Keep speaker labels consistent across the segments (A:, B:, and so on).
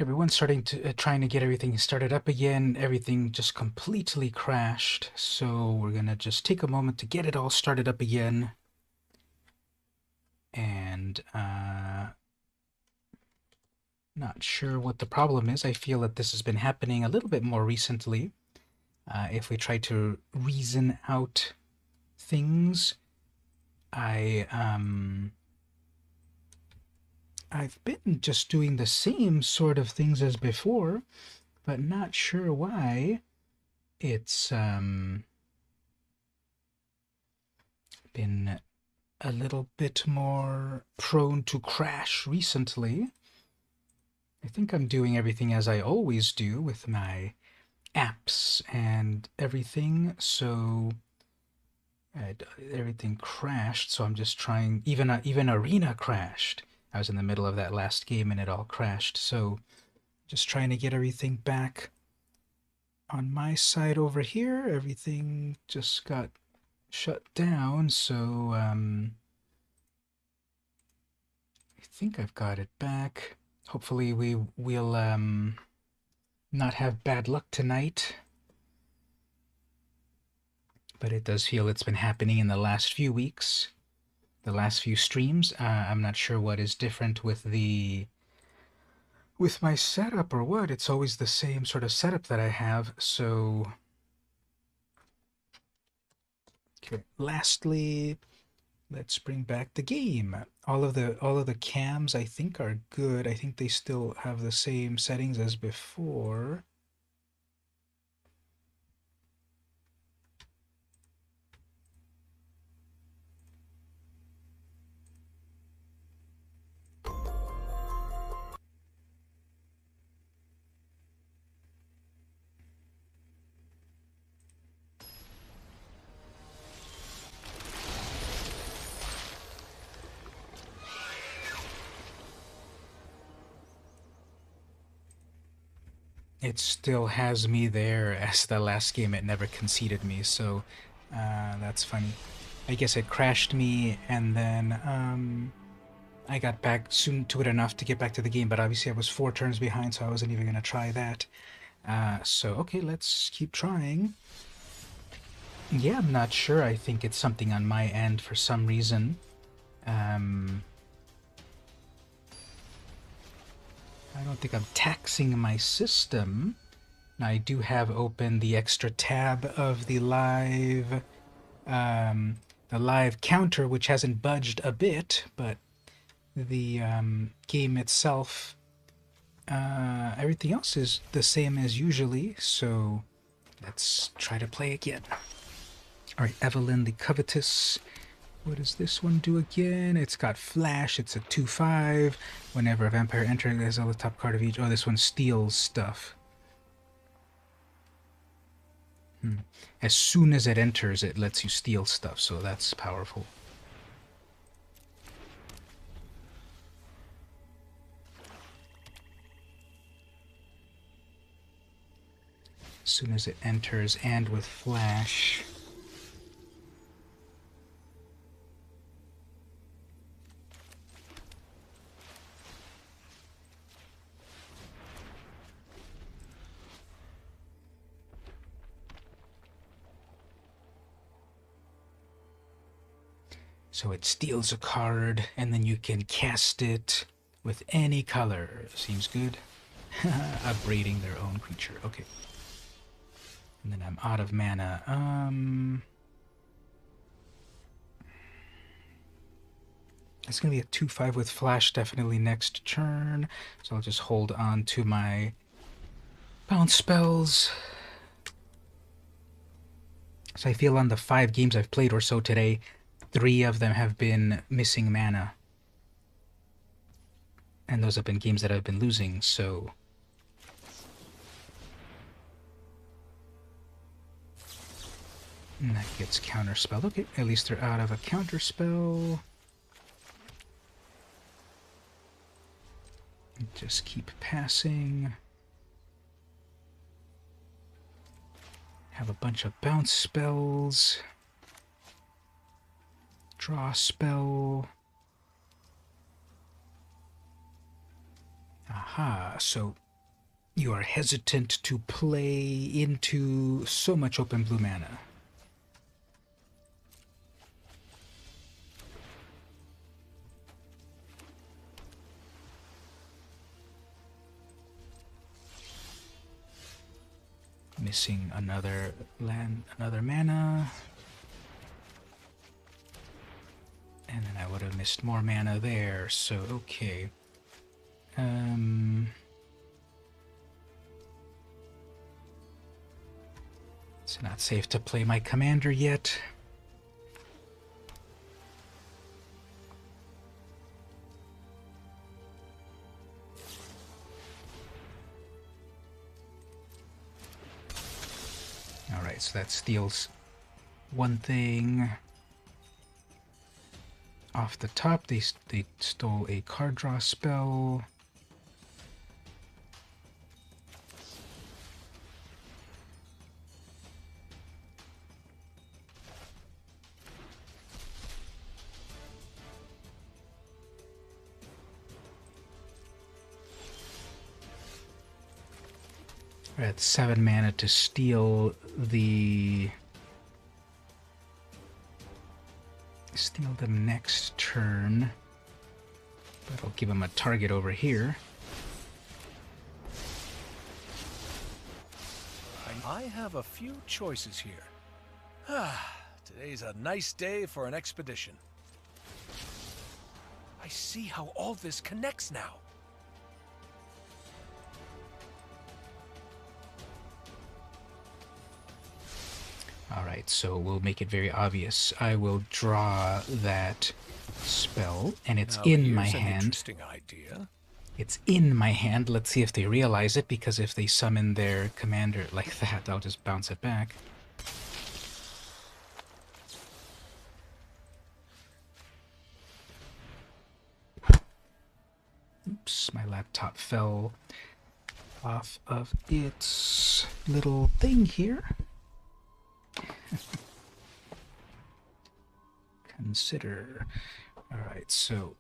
A: Everyone's starting to trying to get everything started up again. Everything just completely crashed. So we're gonna just take a moment to get it all started up again. And not sure what the problem is. I feel that this has been happening a little bit more recently. If we try to reason out things, I've been just doing the same sort of things as before, but not sure why it's been a little bit more prone to crash recently. I think I'm doing everything as I always do with my apps and everything, so everything crashed, so I'm just trying. Even Arena crashed. I was in the middle of that last game and it all crashed, so just trying to get everything back on my side over here. Everything just got shut down, so I think I've got it back. Hopefully we'll not have bad luck tonight. But it does feel it's been happening in the last few weeks, the last few streams. I'm not sure what is different with my setup or what. It's always the same sort of setup that I have. So, okay. Lastly, let's bring back the game. All of the cams I think are good. I think they still have the same settings as before. It still has me there as the last game. It never conceded me, so that's funny. I guess it crashed me, and then I got back soon to it enough to get back to the game, but obviously I was 4 turns behind, so I wasn't even going to try that. So, okay, let's keep trying. Yeah, I'm not sure. I think it's something on my end for some reason. I don't think I'm taxing my system. Now, I do have open the extra tab of the live counter, which hasn't budged a bit, but the game itself, everything else is the same as usually, so let's try to play again. All right, Evelyn the Covetous. What does this one do again? It's got Flash. It's a 2/5. Whenever a vampire enters, there's on the top card of each. Oh, this one steals stuff. As soon as it enters, it lets you steal stuff, so that's powerful. As soon as it enters, and with Flash. So it steals a card, and then you can cast it with any color. Seems good. Upgrading their own creature. Okay. And then I'm out of mana. It's going to be a 2/5 with Flash definitely next turn. So I'll just hold on to my bounce spells. So I feel on the 5 games I've played or so today, 3 of them have been missing mana. And those have been games that I've been losing, so... And that gets counterspelled. Okay, at least they're out of a counterspell. Just keep passing. Have a bunch of bounce spells. Draw spell. Aha, so You are hesitant to play into so much open blue mana. Missing another land, another mana. And then I would have missed more mana there, so okay. It's not safe to play my commander yet. Alright, so that steals one thing. Off the top, they stole a card draw spell. We're at 7 mana to steal them next turn. But I'll give them a target over here.
B: I have a few choices here. Today's a nice day for an expedition. I see how all this connects now.
A: Alright, so we'll make it very obvious. I will draw that spell, and it's in my hand.
B: Interesting idea.
A: It's in my hand. Let's see if they realize it, because if they summon their commander like that, I'll just bounce it back. Oops, my laptop fell off of its little thing here. Consider. Alright, so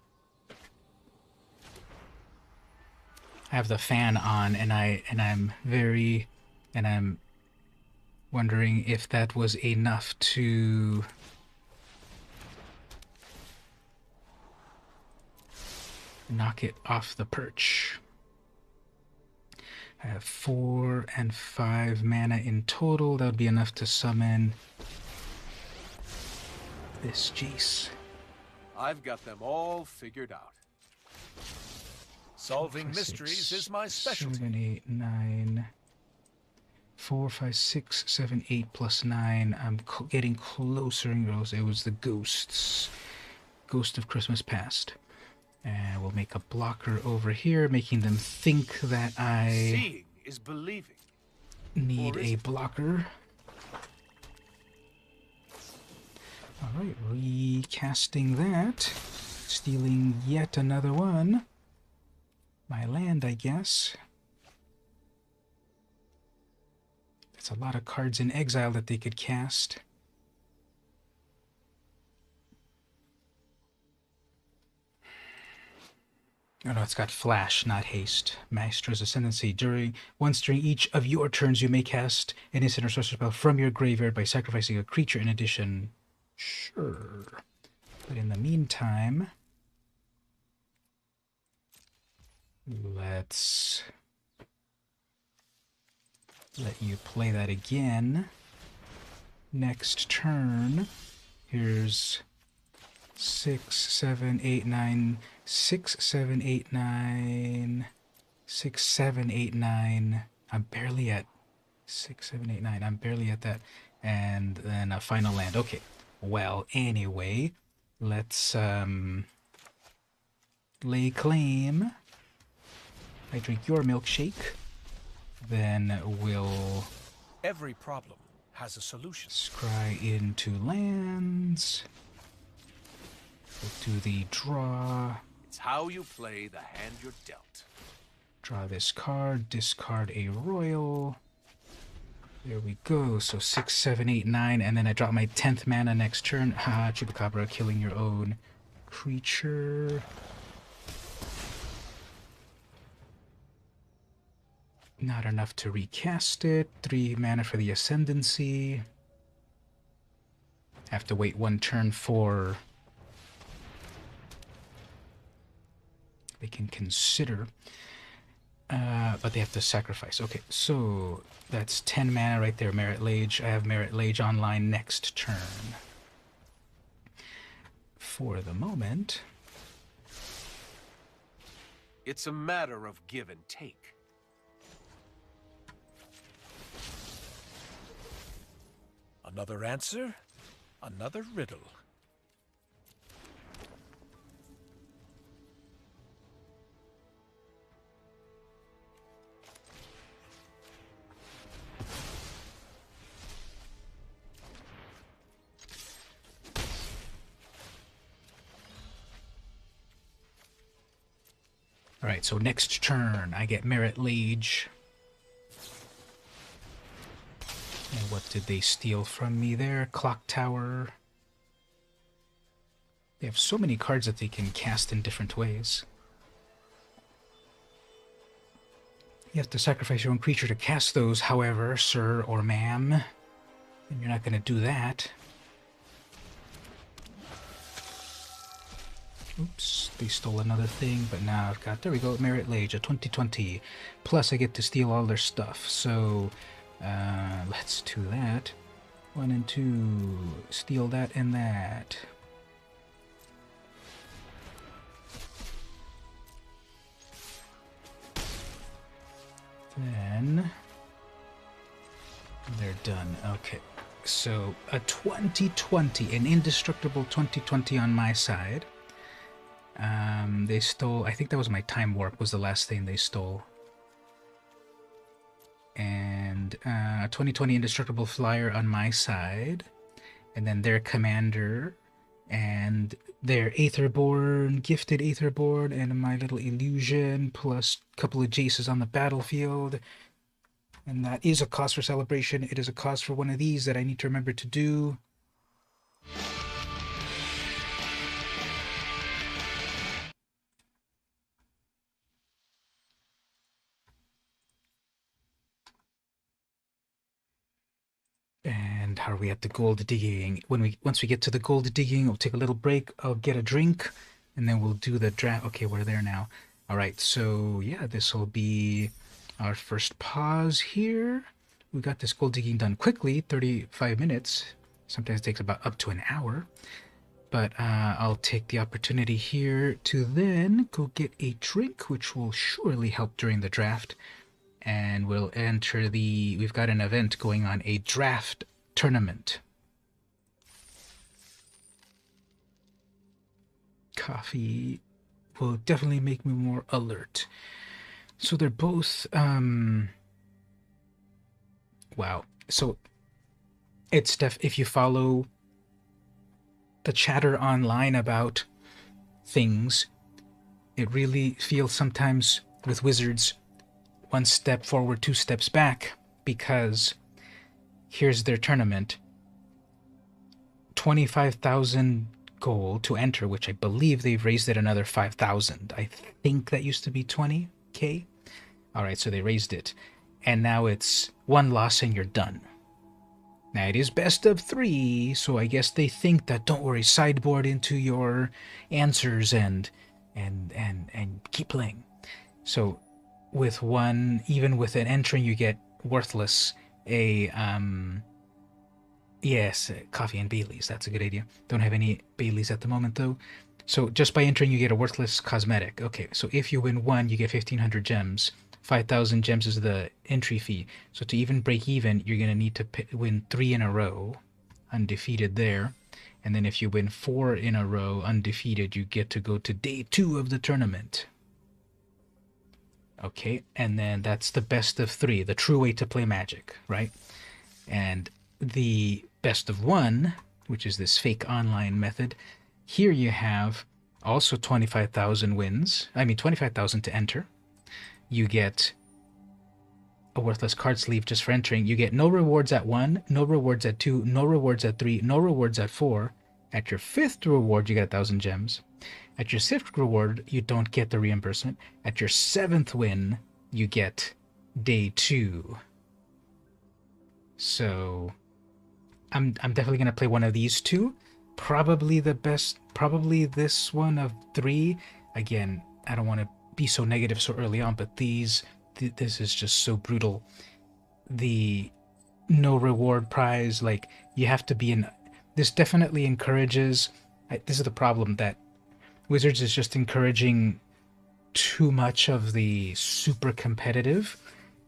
A: I have the fan on, and I'm wondering if that was enough to knock it off the perch. I have 4 and 5 mana in total. That would be enough to summon this Jace.
B: I've got them all figured out. Solving mysteries is my specialty.
A: 7, 8, 9. 4, 5, 6, 7, 8 plus 9. I'm getting closer and closer. It was the ghosts. Ghost of Christmas Past. And we'll make a blocker over here, making them think that I
B: Seeing is believing.
A: Need a blocker. Alright, recasting that. Stealing yet another one. My land, I guess. That's a lot of cards in exile that they could cast. Oh no, it's got flash, not haste. Maestro's Ascendancy. Once during each of your turns, you may cast an instant or sorcery spell from your graveyard by sacrificing a creature in addition. Sure. But in the meantime, let's let you play that again. Next turn, here's 6, 7, 8, 9, 6, 7, 8, 9, 6, 7, 8, 9. I'm barely at 6, 7, 8, 9. I'm barely at that. And then a final land. Okay. Well, anyway, let's lay claim. I drink your milkshake. Then we'll...
B: Every problem has a solution.
A: Scry into lands. We'll do the draw.
B: It's how you play the hand you're dealt.
A: Draw this card, discard a royal. There we go. So 6, 7, 8, 9, and then I drop my 10th mana next turn. Haha, Chupacabra, killing your own creature. Not enough to recast it. 3 mana for the Ascendancy. Have to wait 1 turn for... They can consider. But they have to sacrifice. Okay, so that's 10 mana right there, Merit Lage. I have Merit Lage online next turn. For the moment...
C: It's a matter of give and take.
B: Another answer, another riddle.
A: Alright, so next turn, I get Merit Lage. And what did they steal from me there? Clock Tower. They have so many cards that they can cast in different ways. You have to sacrifice your own creature to cast those, however, sir or ma'am. And you're not going to do that. Oops, they stole another thing, but now I've got, there we go, Merit Lage, a 2020. Plus I get to steal all their stuff, so let's do that. 1 and 2, steal that and that. Then they're done. Okay, so a 2020, an indestructible 2020 on my side. They stole, I think that was my Time Warp was the last thing they stole. And 2020 indestructible flyer on my side. And then their commander and their Aetherborn, gifted Aetherborn, and my little illusion, plus a couple of Jaces on the battlefield. And that is a cause for celebration. It is a cause for one of these that I need to remember to do. And how are we at the gold digging? Once we get to the gold digging, we'll take a little break. I'll get a drink, and then we'll do the draft. Okay, we're there now. All right, so yeah, this will be our first pause here. We got this gold digging done quickly, 35 minutes. Sometimes it takes about up to an hour. But I'll take the opportunity here to then go get a drink, which will surely help during the draft. And we'll enter the... We've got an event going on, a draft tournament. Coffee will definitely make me more alert. So they're both... Wow. So it's if you follow the chatter online about things, it really feels sometimes with Wizards 1 step forward, 2 steps back, because here's their tournament. 25,000 gold to enter, which I believe they've raised it another 5,000. I think that used to be 20k. All right, so they raised it. And now it's 1 loss and you're done. Now it is best of 3, so I guess they think that, don't worry, sideboard into your answers and keep playing. So with 1, even with an entry, you get worthless. Yes, coffee and Baileys. That's a good idea. Don't have any Baileys at the moment, though. So just by entering, you get a worthless cosmetic. Okay, so if you win 1, you get 1,500 gems. 5,000 gems is the entry fee. So to even break even, you're going to need to win 3 in a row, undefeated there. And then if you win 4 in a row, undefeated, you get to go to day 2 of the tournament. Okay, and then that's the best of 3, the true way to play Magic, right? And the best of 1, which is this fake online method, here you have also 25,000 wins. I mean, 25,000 to enter. You get a worthless card sleeve just for entering. You get no rewards at 1, no rewards at 2, no rewards at 3, no rewards at 4. At your 5th reward, you get 1,000 gems. At your 6th reward, you don't get the reimbursement. At your 7th win, you get day 2. So I'm definitely gonna play one of these two. Probably the best. Probably this one of 3. Again, I don't want to be so negative so early on, but this is just so brutal. The no reward prize, like you have to be in. This definitely encourages. This is the problem that Wizards is just encouraging too much of the super competitive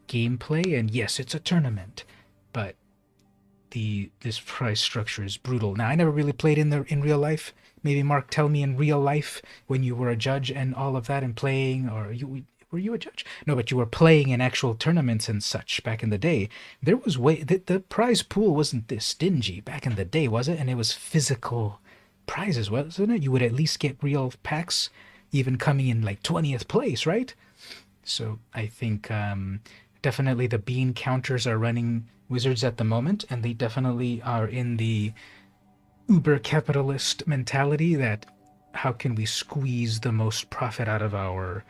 A: gameplay. And yes, it's a tournament, but this price structure is brutal. Now, I never really played in real life. Maybe Mark, tell me in real life when you were a judge and all of that and playing, or were you a judge? No, but you were playing in actual tournaments and such back in the day. There was the prize pool wasn't this stingy back in the day, was it? And it was physical prizes, wasn't it? You would at least get real packs, even coming in like 20th place, right? So I think definitely the bean counters are running Wizards at the moment, and they definitely are in the uber capitalist mentality that how can we squeeze the most profit out of our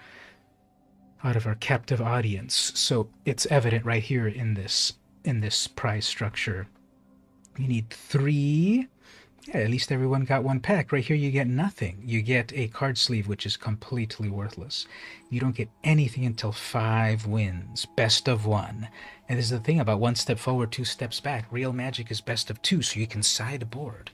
A: captive audience. So it's evident right here in this prize structure. You need 3. Yeah, at least everyone got 1 pack. Right here, you get nothing. You get a card sleeve, which is completely worthless. You don't get anything until 5 wins. Best of 1. And this is the thing about 1 step forward, 2 steps back. Real Magic is best of 2, so you can sideboard.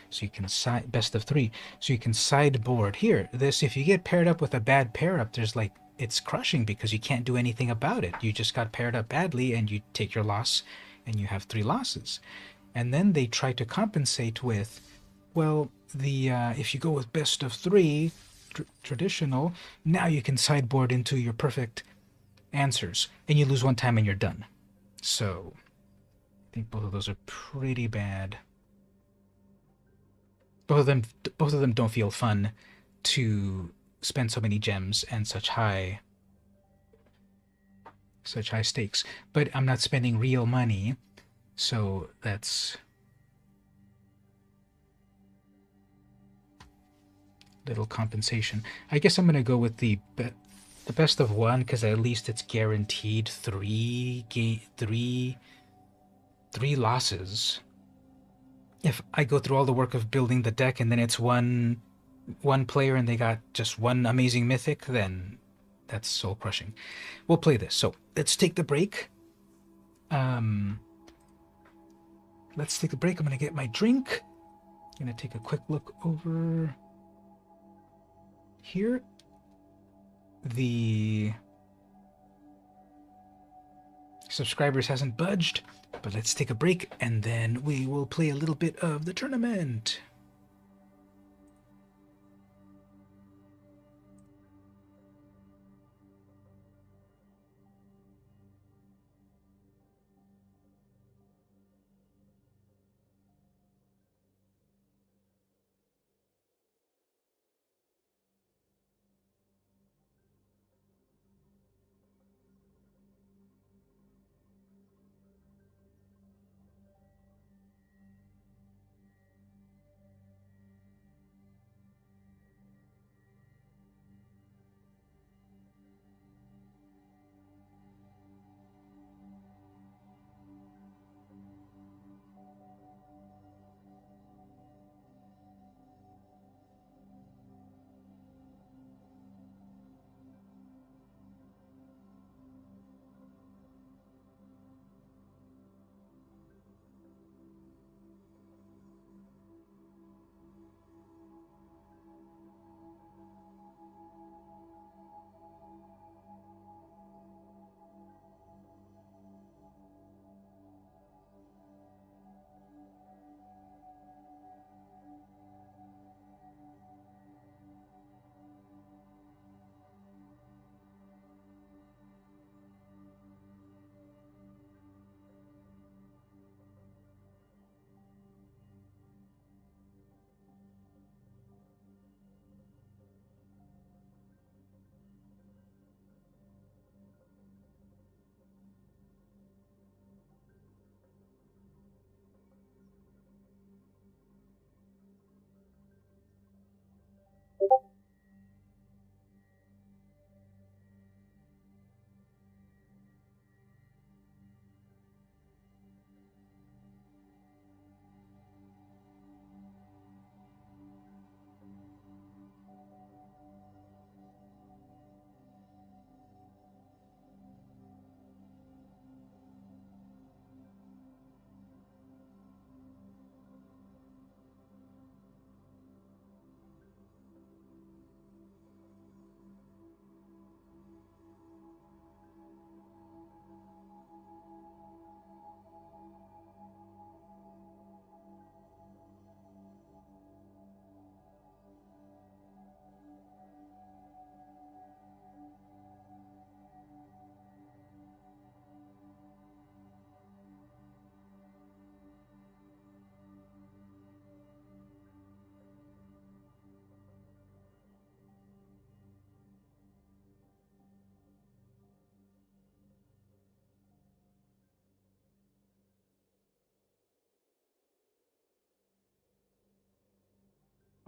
A: So you can best of 3. So you can sideboard. Here, this, if you get paired up with a bad pair up, there's like, it's crushing because you can't do anything about it. You just got paired up badly and you take your loss and you have 3 losses. And then they try to compensate with, well, the if you go with best of 3 traditional, now you can sideboard into your perfect answers, and you lose 1 time and you're done. So I think both of those are pretty bad. Both of them don't feel fun to spend so many gems and such high stakes. But I'm not spending real money, so that's little compensation. I guess I'm gonna go with the best of 1 because at least it's guaranteed 3 losses. If I go through all the work of building the deck and then it's one player and they got just 1 amazing mythic, then that's soul crushing. We'll play this. So let's take the break. Let's take a break. I'm gonna get my drink. I'm gonna take a quick look over here. The subscribers hasn't budged, but let's take a break and then we will play a little bit of the tournament.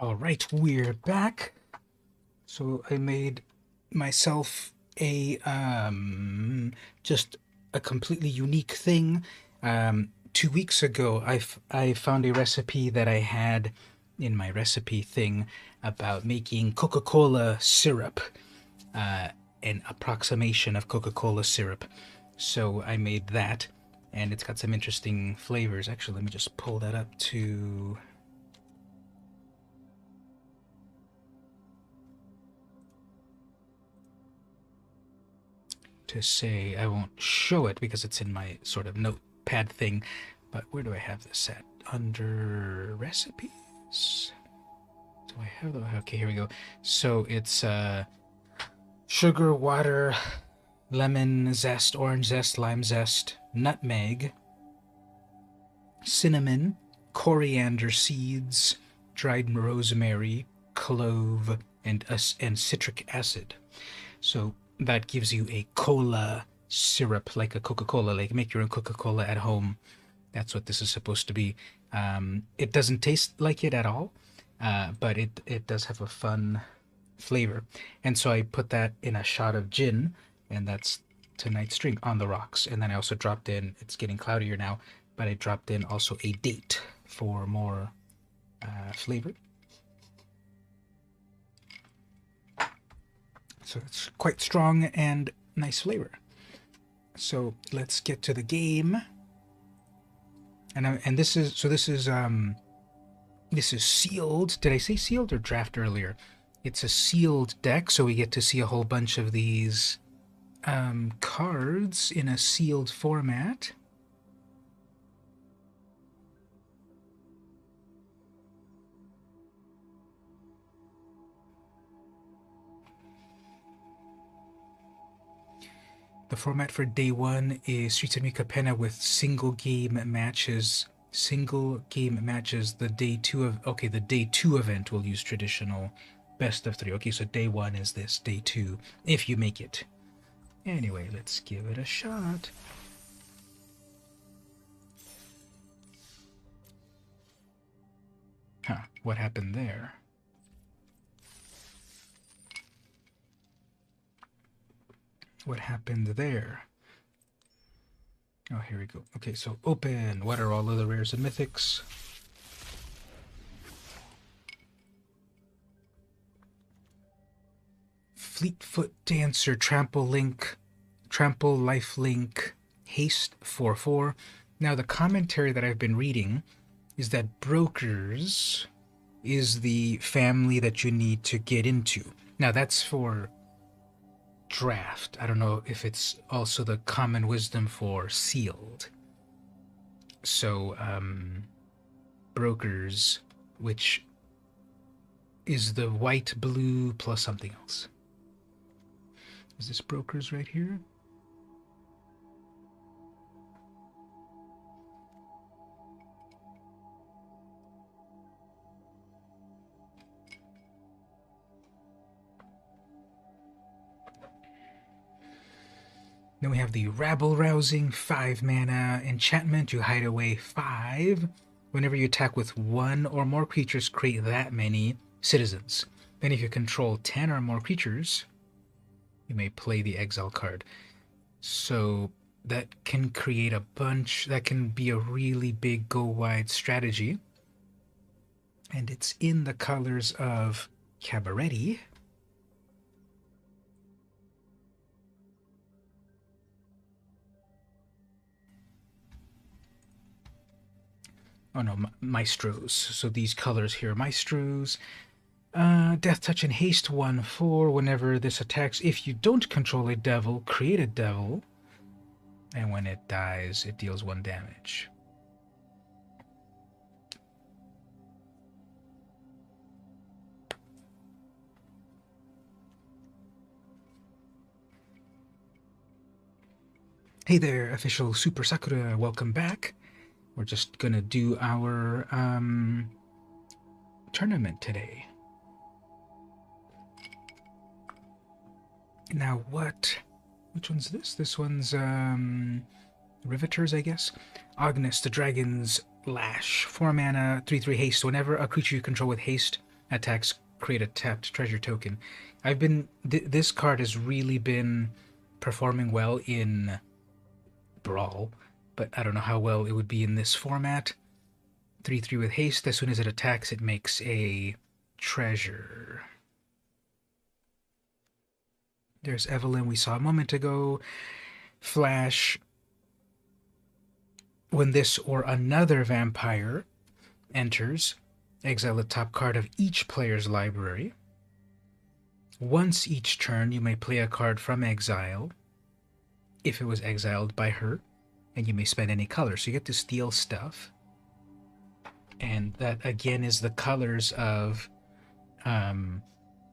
A: All right, we're back. So I made myself a just a completely unique thing. 2 weeks ago, I found a recipe that I had in my recipe thing about making Coca-Cola syrup, an approximation of Coca-Cola syrup. So I made that, and it's got some interesting flavors. Actually, let me just pull that up to say. I won't show it because it's in my sort of notepad thing, but where do I have this at? Under recipes? Do I have the... Okay, here we go. So it's sugar, water, lemon zest, orange zest, lime zest, nutmeg, cinnamon, coriander seeds, dried rosemary, clove, and citric acid. So that gives you a cola syrup, like a Coca-Cola, like make your own Coca-Cola at home. That's what this is supposed to be. It doesn't taste like it at all, but it does have a fun flavor. And so I put that in a shot of gin, and that's tonight's drink, On the Rocks. And then I also dropped in, it's getting cloudier now, but I dropped in also a date for more flavor. So it's quite strong and nice flavor. So let's get to the game. And this is sealed. Did I say sealed or draft earlier? It's a sealed deck, so we get to see a whole bunch of these cards in a sealed format. The format for day one is Streets of New Capenna with single game matches. Single game matches. The day two event will use traditional best of 3. Okay, so day one is this, day 2, if you make it. Anyway, let's give it a shot. Huh, what happened there? What happened there? Oh, here we go. Okay, so open. What are all of the rares and mythics? Fleetfoot Dancer, Trample Link, Trample Lifelink, Haste 4/4. Now, the commentary that I've been reading is that Brokers is the family that you need to get into. Now, that's for draft. I don't know if it's also the common wisdom for sealed. So, Brokers, which is the white, blue, plus something else. Is this Brokers right here? Then we have the Rabble Rousing, 5 mana enchantment. You hide away 5. Whenever you attack with 1 or more creatures, create that many citizens. Then if you control 10 or more creatures, you may play the exile card. So that can create a bunch, that can be a really big go-wide strategy. And it's in the colors of Cabaret. Oh no, Maestros. So these colors here, Maestros. Death Touch and Haste 1/4. Whenever this attacks, if you don't control a devil, create a devil. And when it dies, it deals 1 damage. Hey there, official Super Sakura. Welcome back. We're just gonna do our tournament today. Now which one's this? This one's Riveters, I guess. Agnes, the Dragon's Lash. 4 mana, 3/3 haste. Whenever a creature you control with haste Attacks create a tapped treasure token. This card has really been performing well in Brawl, but I don't know how well it would be in this format. 3/3 with haste. As soon as it attacks, it makes a treasure. There's Evelyn we saw a moment ago. Flash. When this or another vampire enters, exile the top card of each player's library. Once each turn, you may play a card from exile if it was exiled by her, and you may spend any color. So you get to steal stuff. And that, again, is the colors of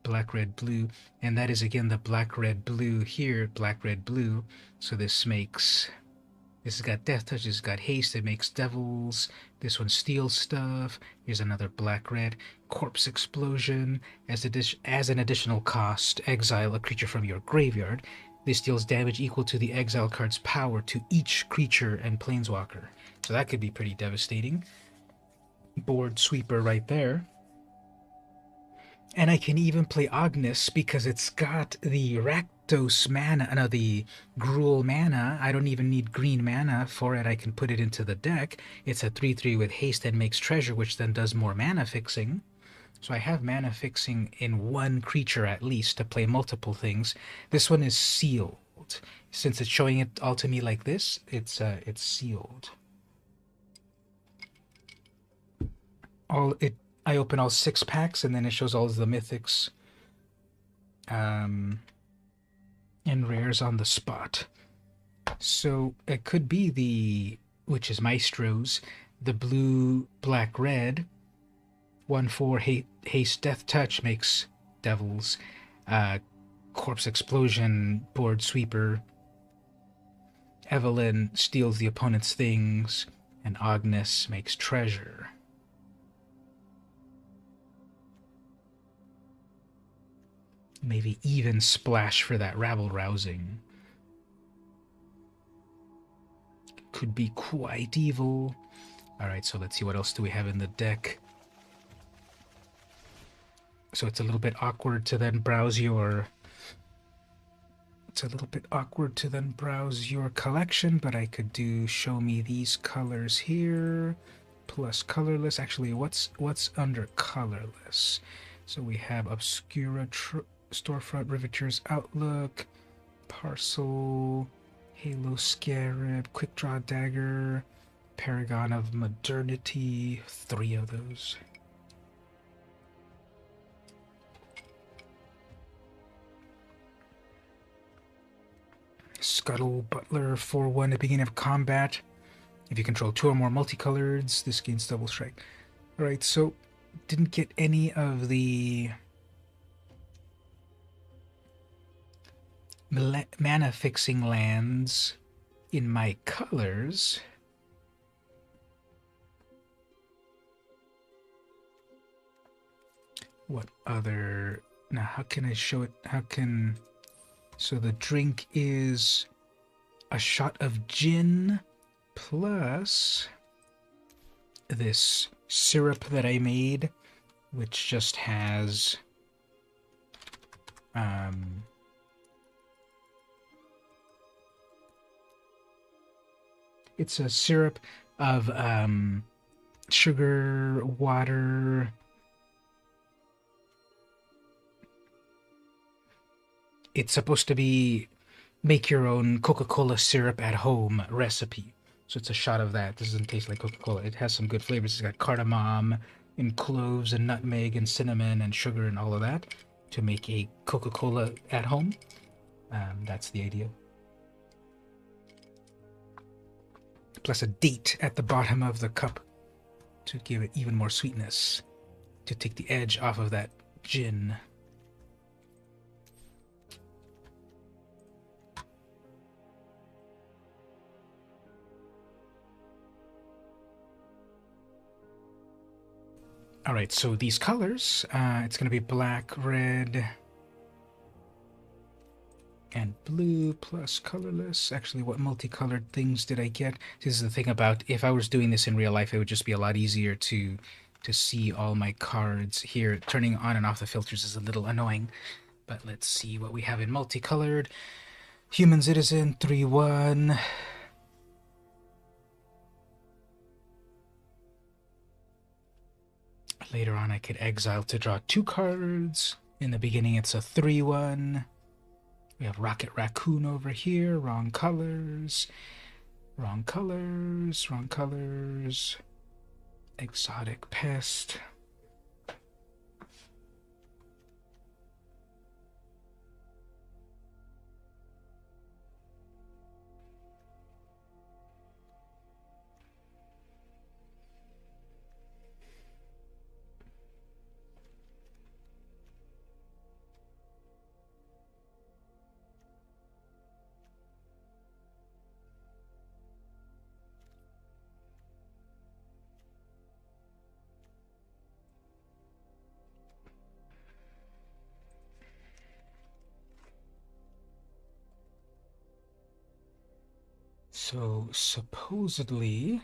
A: black, red, blue. And that is, again, the black, red, blue here, black, red, blue. So this has got death touch, this has got haste, it makes devils. This one steals stuff. Here's another black, red. Corpse explosion. As an additional cost, exile a creature from your graveyard. This deals damage equal to the exile card's power to each creature and planeswalker. So that could be pretty devastating. Board sweeper right there. And I can even play Agnes because it's got the Rakdos mana, no, the Gruul mana. I don't even need green mana for it. I can put it into the deck. It's a 3/3 with haste and makes treasure, which then does more mana fixing. So I have mana fixing in one creature at least to play multiple things. This one is sealed. Since it's showing it all to me like this, it's sealed. I open all 6 packs, and then it shows all of the mythics and rares on the spot. So it could be which is Maestro's, the blue, black, red, 1/4 haste, death touch makes devils, corpse explosion, board sweeper, Evelyn steals the opponent's things, and Agnes makes treasure. Maybe even splash for that rabble rousing. Could be quite evil. Alright, so let's see what else do we have in the deck. So it's a little bit awkward to then browse your collection, but I could do show me these colors here plus colorless. Actually, what's under colorless? So we have Obscura Storefront, Riveter's Outlook, Parcel, Halo Scarab, Quick Draw Dagger, Paragon of Modernity, 3 of those. Scuttle Butler, 4/1 at the beginning of combat. If you control 2 or more multicoloreds, this gains double strike. Alright, so didn't get any of the mana fixing lands in my colors. What other... Now, how can I show it? So the drink is a shot of gin plus this syrup that I made, which just has it's a syrup of sugar, water, it's supposed to be make your own Coca-Cola syrup at home recipe. So it's a shot of that. This doesn't taste like Coca-Cola. It has some good flavors. It's got cardamom and cloves and nutmeg and cinnamon and sugar and all of that to make a Coca-Cola at home. That's the idea. Plus a date at the bottom of the cup to give it even more sweetness, to take the edge off of that gin. Alright, so these colors, it's going to be black, red, and blue plus colorless. Actually, what multicolored things did I get? This is the thing about, if I was doing this in real life, it would just be a lot easier to to see all my cards here. Turning on and off the filters is a little annoying, but let's see what we have in multicolored. Human Citizen, 3/1. Later on, I could exile to draw 2 cards. In the beginning, it's a 3/1. We have Rocket Raccoon over here. Wrong colors. Wrong colors. Wrong colors. Exotic Pest. So supposedly,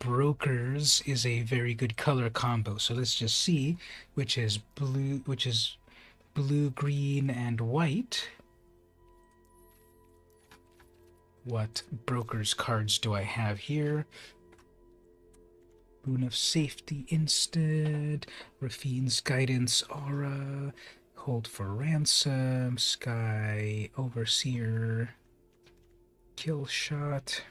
A: Brokers is a very good color combo. So let's just see which is blue, green, and white. What Brokers cards do I have here? Boon of Safety Instant, Rafine's Guidance Aura, Hold for Ransom, Sky Overseer, Kill Shot.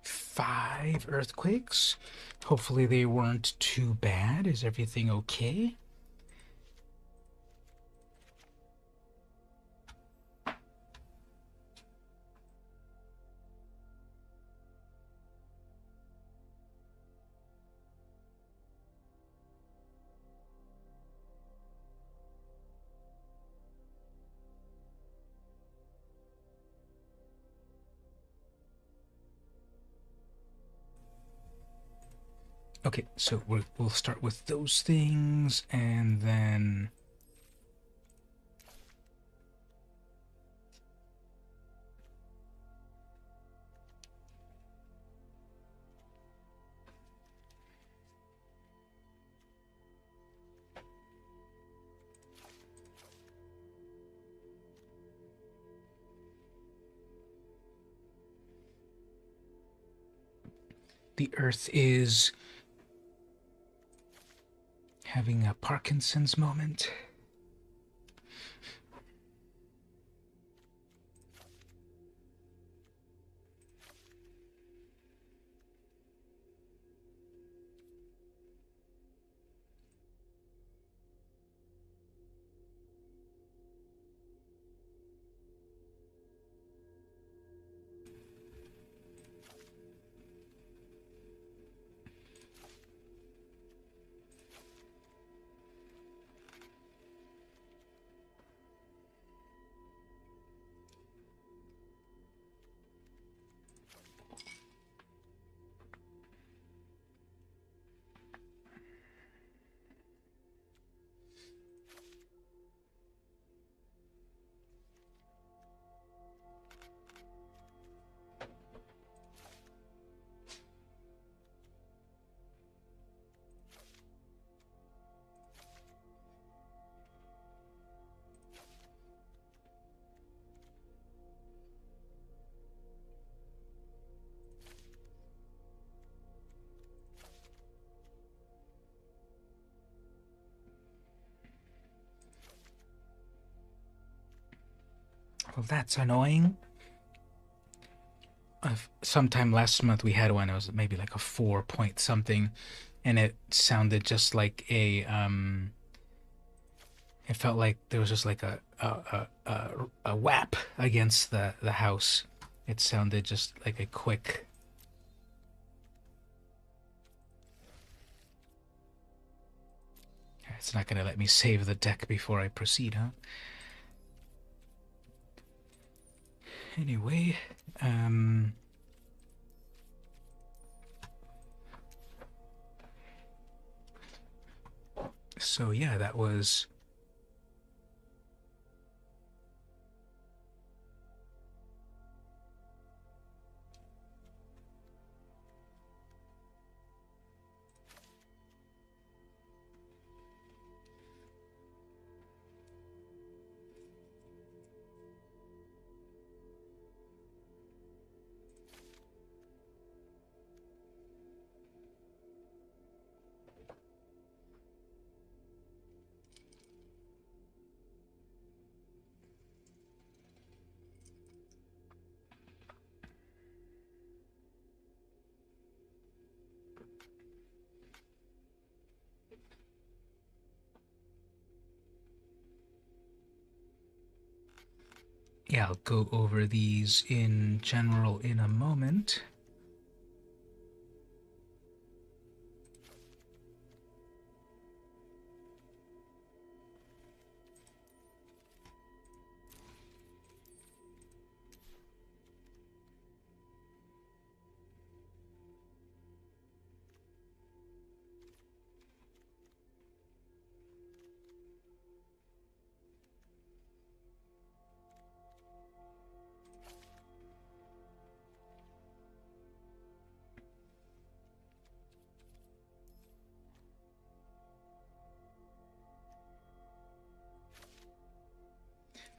A: Five earthquakes. Hopefully they weren't too bad. Is everything okay? Okay, so we'll start with those things, and then the Earth is having a Parkinson's moment. Well, that's annoying. Sometime last month we had one. It was maybe like a 4 point something, and it sounded just like a. It felt like there was just like a whap against the house. It sounded just like a quick. It's not going to let me save the deck before I proceed, huh? Anyway, so yeah, that was. Yeah, I'll go over these in general in a moment.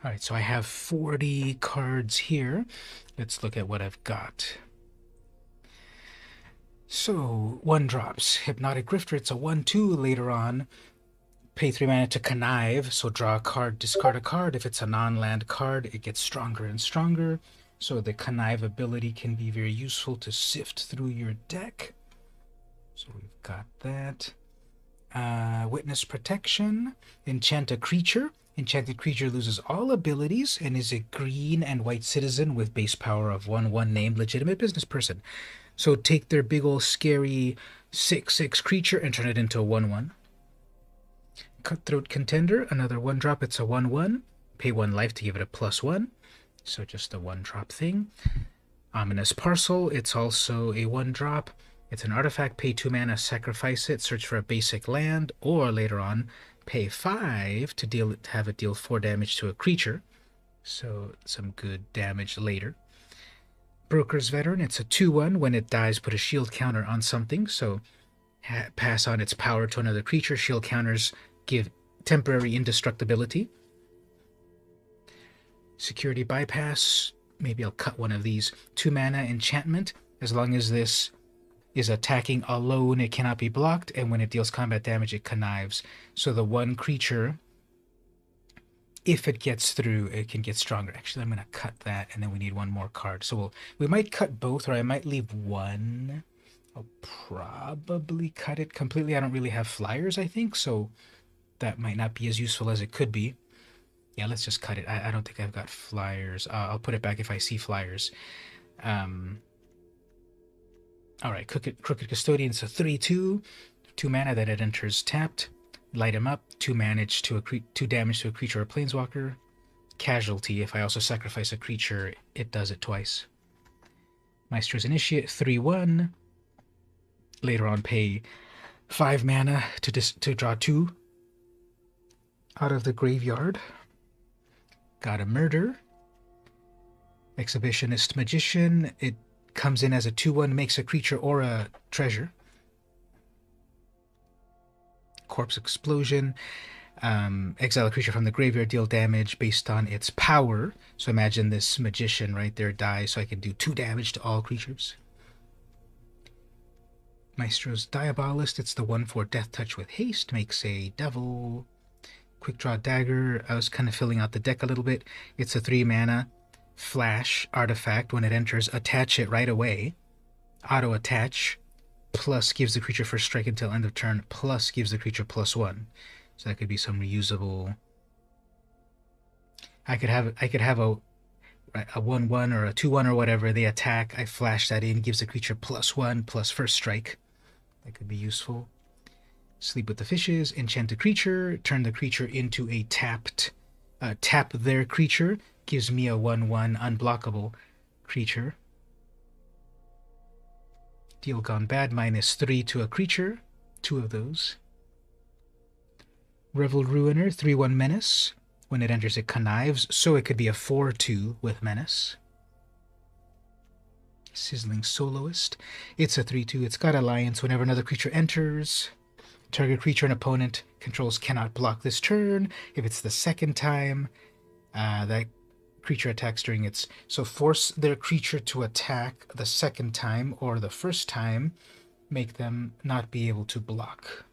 A: All right, so I have 40 cards here. Let's look at what I've got. So, 1 drops. Hypnotic Grifter, it's a 1/2 later on. Pay 3 mana to connive, so draw a card, discard a card. If it's a non-land card, it gets stronger and stronger. So the connive ability can be very useful to sift through your deck. So we've got that. Witness Protection. Enchant a creature. Enchanted creature loses all abilities and is a green and white citizen with base power of 1/1 named legitimate business person. So take their big ol' scary 6/6 creature and turn it into a 1/1. Cutthroat Contender, another 1-drop. It's a 1/1. Pay 1 life to give it a +1. So just a 1-drop thing. Ominous Parcel, it's also a 1-drop. It's an artifact. Pay 2 mana, sacrifice it, search for a basic land, or later on, pay 5 to have it deal 4 damage to a creature. So some good damage later. Broker's Veteran, it's a 2/1. When it dies, put a shield counter on something. So pass on its power to another creature. Shield counters give temporary indestructibility. Security Bypass, maybe I'll cut one of these. 2 mana enchantment. As long as this is attacking alone, it cannot be blocked, and when it deals combat damage, it connives. So the one creature, if it gets through, it can get stronger. Actually, I'm going to cut that, and then we need 1 more card. So we might cut both, or I might leave 1. I'll probably cut it completely. I don't really have flyers, I think, so that might not be as useful as it could be. Yeah, let's just cut it. I don't think I've got flyers. I'll put it back if I see flyers. All right, Crooked Custodian, it's a 3/2. 2 mana that it enters tapped. Light him up. 2 damage to a creature or planeswalker. Casualty, if I also sacrifice a creature, it does it twice. Maestro's Initiate, 3/1. Later on, pay 5 mana to draw 2 out of the graveyard. Got a Murder. Exhibitionist Magician, it comes in as a 2/1, makes a creature or a treasure. Corpse Explosion. Exile a creature from the graveyard, deal damage based on its power. So imagine this magician right there dies, so I can do 2 damage to all creatures. Maestro's Diabolist, it's the 1/4 Death Touch with haste, makes a devil. Quick Draw Dagger. I was kind of filling out the deck a little bit. It's a 3 mana flash artifact. When it enters, attach it right away. Auto attach, plus gives the creature first strike until end of turn, plus gives the creature +1. So that could be some reusable. I could have a 1/1 or a 2/1 or whatever. They attack. I flash that in, gives the creature +1 plus first strike. That could be useful. Sleep with the Fishes, enchant a creature, turn the creature into a tapped, tap their creature, gives me a 1/1 unblockable creature. Deal Gone Bad, -3 to a creature, 2 of those. Revel Ruiner, 3/1 Menace. When it enters, it connives, so it could be a 4/2 with Menace. Sizzling Soloist. It's a 3/2. It's got Alliance. Whenever another creature enters, target creature and opponent controls cannot block this turn. If it's the second time, that creature attacks during its... So force their creature to attack the second time or the first time. Make them not be able to block.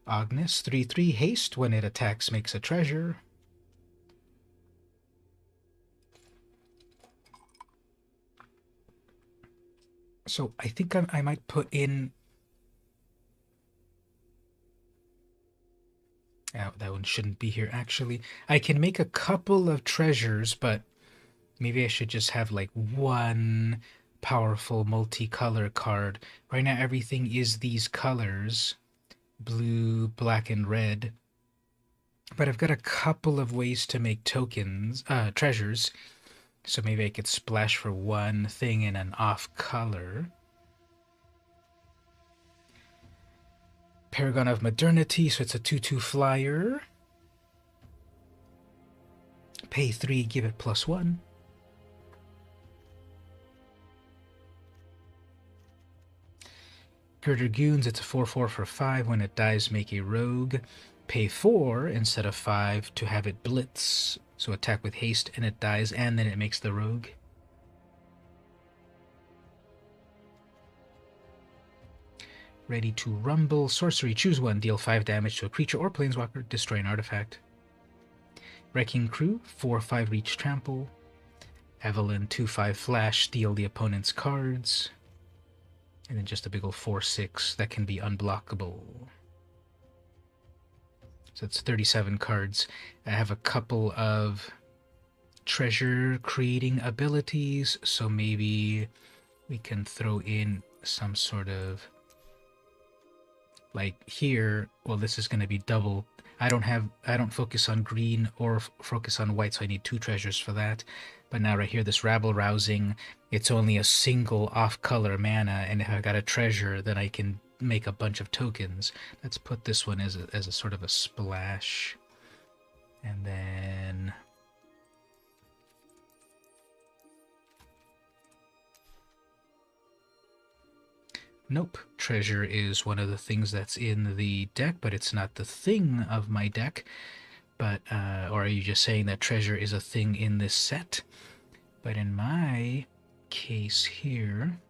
A: Agnes, 3/3 haste. When it attacks, makes a treasure. So I think I might put in... Oh, that one shouldn't be here, actually. I can make a couple of treasures, but maybe I should just have like one powerful multicolor card. Right now, everything is these colors. Blue, black, and red. But I've got a couple of ways to make tokens, treasures. So maybe I could splash for one thing in an off color. Paragon of Modernity, so it's a 2/2 flyer. Pay 3, give it +1. Girder Goons, it's a 4/4 for 5. When it dies, make a rogue. Pay 4 instead of 5 to have it blitz. So attack with haste and it dies, and then it makes the rogue. Ready to Rumble. Sorcery, choose one. Deal 5 damage to a creature or planeswalker. Destroy an artifact. Wrecking Crew, 4/5 reach trample. Evelyn, 2/5 flash. Steal the opponent's cards. And then just a big ol' 4/6 that can be unblockable. So it's 37 cards. I have a couple of treasure creating abilities, so maybe we can throw in some sort of... Like here, well, this is going to be double. I don't focus on green or focus on white, so I need 2 treasures for that. But now right here, this Rabble Rousing, it's only a single off-color mana, and if I got a treasure, then I can make a bunch of tokens. Let's put this one as a sort of a splash. And then... Nope. Treasure is one of the things that's in the deck, but it's not the thing of my deck. But, or are you just saying that treasure is a thing in this set? But in my case here,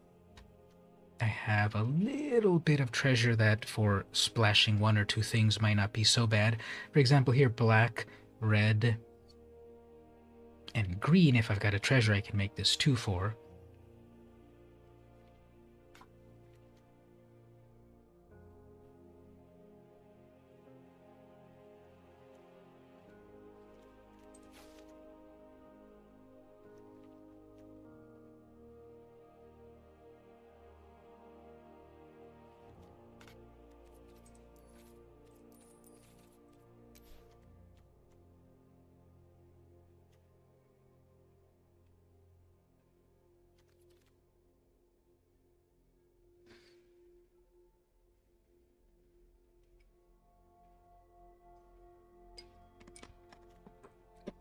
A: I have a little bit of treasure that for splashing 1 or 2 things might not be so bad. For example, here, black, red, and green. If I've got a treasure, I can make this 2/4.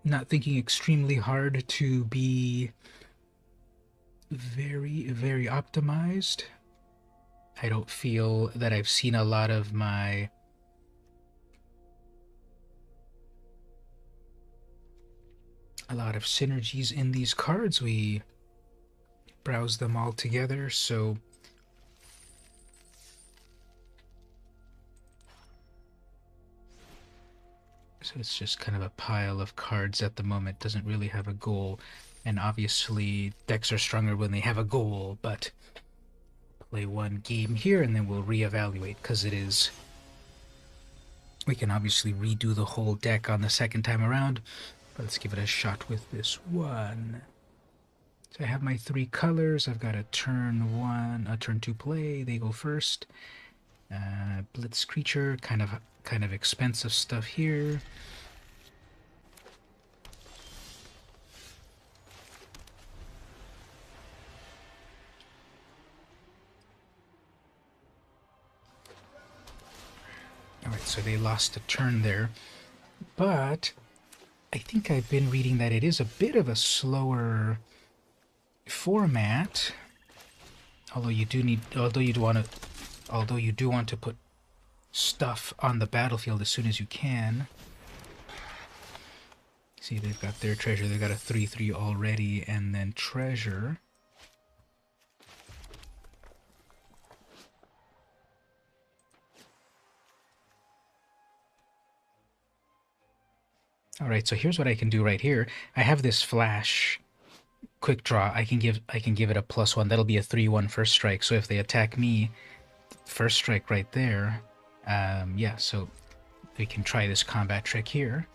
A: Not thinking extremely hard to be very, very optimized. I don't feel that I've seen a lot of my... a lot of synergies in these cards. We browse them all together, so... So it's just kind of a pile of cards at the moment. Doesn't really have a goal. And obviously decks are stronger when they have a goal, but play one game here and then we'll reevaluate, because it is... We can obviously redo the whole deck on the second time around, but let's give it a shot with this one. So I have my 3 colors. I've got a turn 1, a turn 2 play. They go first. Blitz creature, kind of expensive stuff here. Alright, so they lost a turn there. But I think I've been reading that it is a bit of a slower format. Although you do want to put stuff on the battlefield as soon as you can. See, they've got their treasure. They've got a 3/3 already, and then treasure. Alright, so here's what I can do right here. I have this flash quick draw. I can give it a +1. That'll be a 3/1 first strike. So if they attack me, first strike right there. Yeah, so we can try this combat trick here.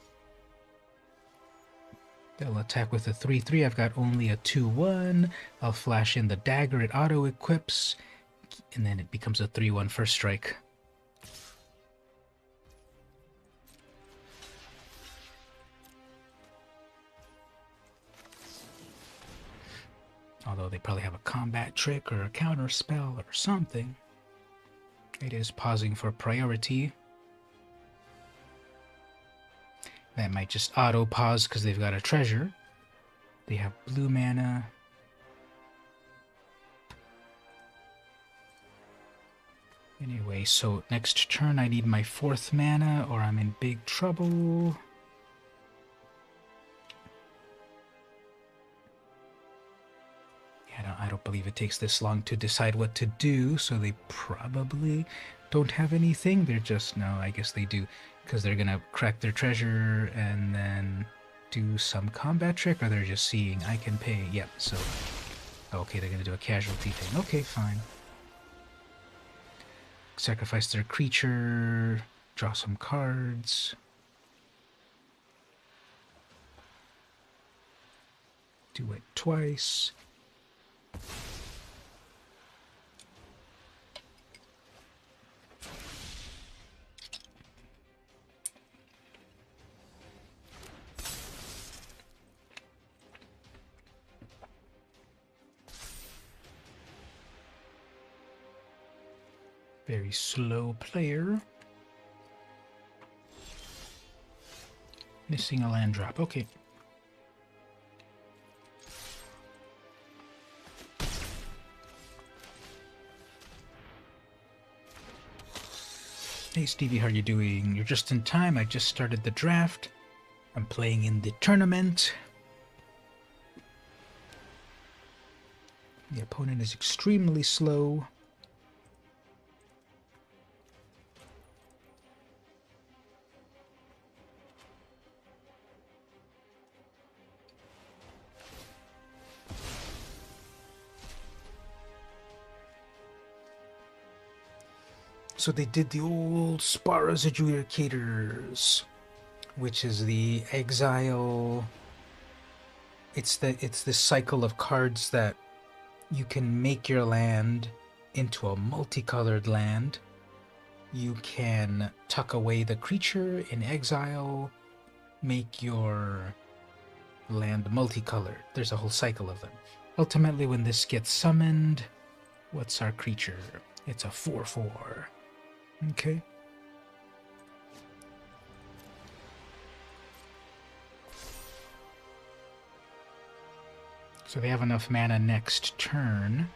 A: They'll attack with a 3/3. I've got only a 2/1. I'll flash in the dagger. It auto-equips, and then it becomes a 3/1 first strike. Although they probably have a combat trick or a counter spell or something. It is pausing for priority. That might just auto-pause because they've got a treasure. They have blue mana. Anyway, so next turn I need my 4th mana or I'm in big trouble. Yeah, I don't believe it takes this long to decide what to do, so they probably don't have anything. They're just, no, I guess they do, because they're gonna crack their treasure and then do some combat trick, or they're just seeing I can pay. Yep, so okay, they're gonna do a casualty thing. Okay, fine. Sacrifice their creature, draw some cards. Do it twice. Very slow player. Missing a land drop. Okay. Hey Stevie, how are you doing? You're just in time. I just started the draft. I'm playing in the tournament. The opponent is extremely slow. So they did the old Spara's Adjudicators, which is the exile. It's this cycle of cards that you can make your land into a multicolored land. You can tuck away the creature in exile, make your land multicolored. There's a whole cycle of them. Ultimately, when this gets summoned, what's our creature? It's a 4/4. Okay. So they have enough mana next turn.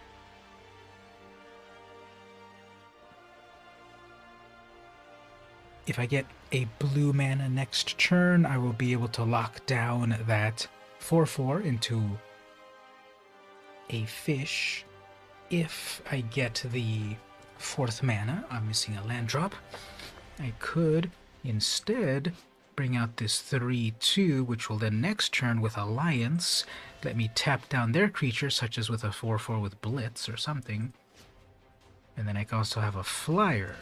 A: If I get a blue mana next turn, I will be able to lock down that 4/4 into a fish. If I get the 4th mana, I'm missing a land drop, I could instead bring out this 3/2, which will then next turn with Alliance let me tap down their creature, such as with a 4/4 with Blitz or something. And then I can also have a flyer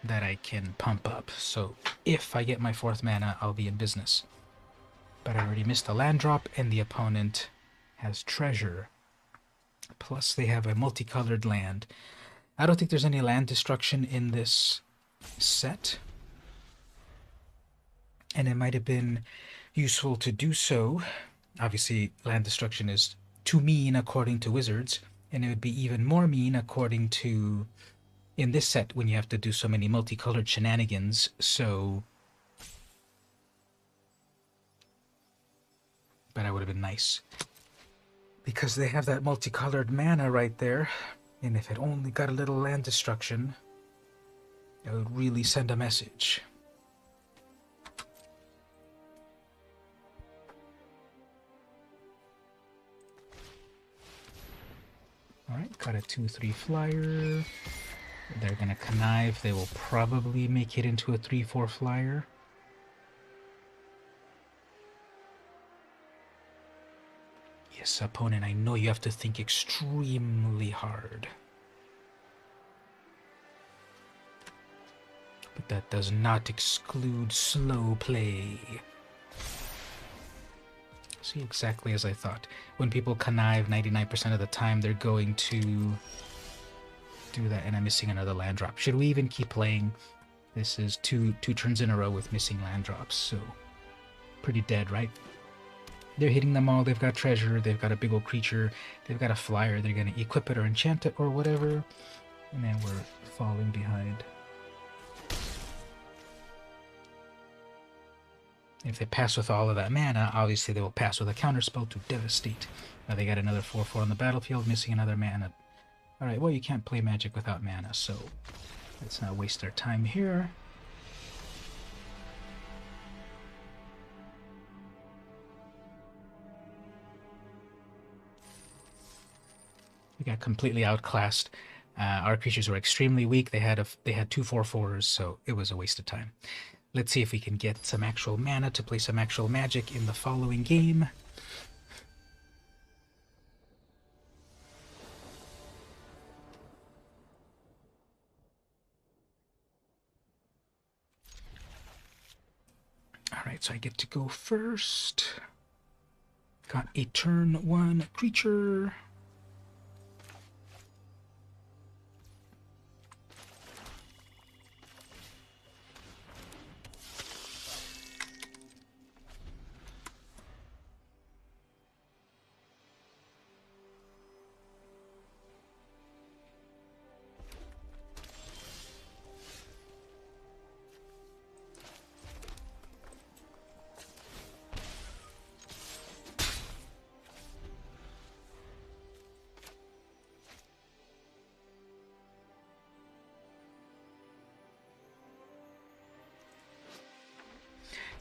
A: that I can pump up. So if I get my 4th mana, I'll be in business. But I already missed a land drop, and the opponent has treasure. Plus they have a multicolored land. I don't think there's any land destruction in this set. And it might have been useful to do so. Obviously, land destruction is too mean according to Wizards, and it would be even more mean according to in this set when you have to do so many multicolored shenanigans. So, but that would have been nice because they have that multicolored mana right there, and if it only got a little land destruction, it would really send a message. Alright, got a 2/3 flyer. They're gonna connive. They will probably make it into a 3/4 flyer. Yes, opponent, I know you have to think extremely hard. But that does not exclude slow play. See, exactly as I thought. When people connive, 99% of the time they're going to do that, and I'm missing another land drop. Should we even keep playing? This is two turns in a row with missing land drops, so pretty dead, right? They're hitting them all. They've got treasure, they've got a big old creature, they've got a flyer, they're going to equip it or enchant it or whatever, and then we're falling behind. If they pass with all of that mana, obviously they will pass with a counterspell to devastate. Now they got another 4/4 on the battlefield, missing another mana. Alright, well, you can't play Magic without mana, so let's not waste our time here. We got completely outclassed. Our creatures were extremely weak. They had 2 4/4s, so it was a waste of time. Let's see if we can get some actual mana to play some actual Magic in the following game. Alright, so I get to go first. Got a turn 1 creature.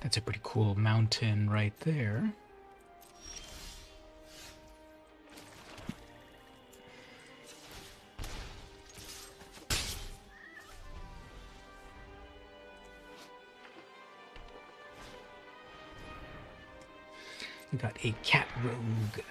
A: That's a pretty cool mountain right there. We got a cat rogue.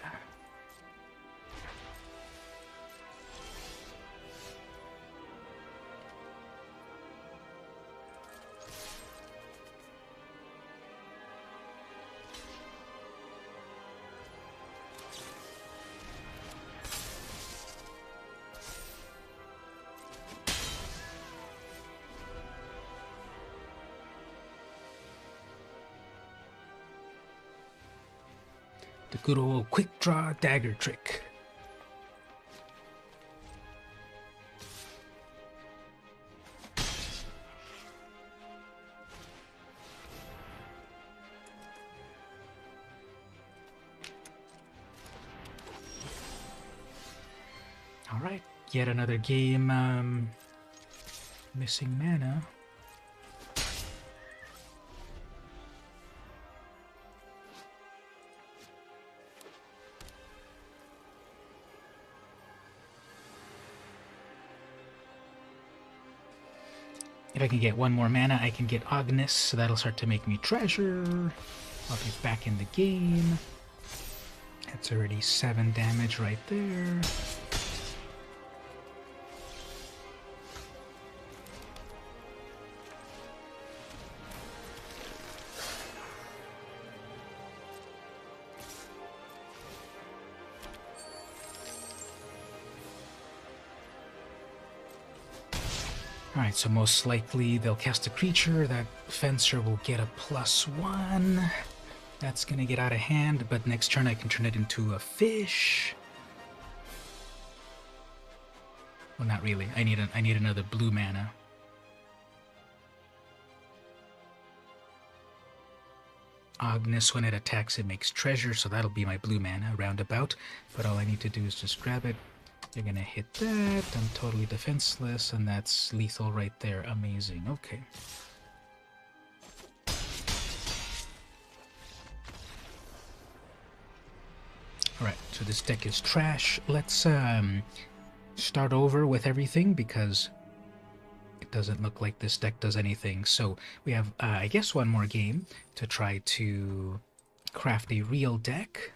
A: The good old quick draw dagger trick. All right, yet another game. Missing mana. If I can get one more mana, I can get Agnes, so that'll start to make me treasure. I'll be back in the game. That's already 7 damage right there. Alright, so most likely they'll cast a creature. That Fencer will get a +1. That's gonna get out of hand, but next turn I can turn it into a fish. Well, not really. I need another blue mana. Agnes, when it attacks, it makes treasure, so that'll be my blue mana roundabout. But all I need to do is just grab it. You're gonna hit that. I'm totally defenseless, and that's lethal right there. Amazing. Okay. Alright, so this deck is trash. Let's start over with everything because it doesn't look like this deck does anything. So we have, I guess, one more game to try to craft a real deck.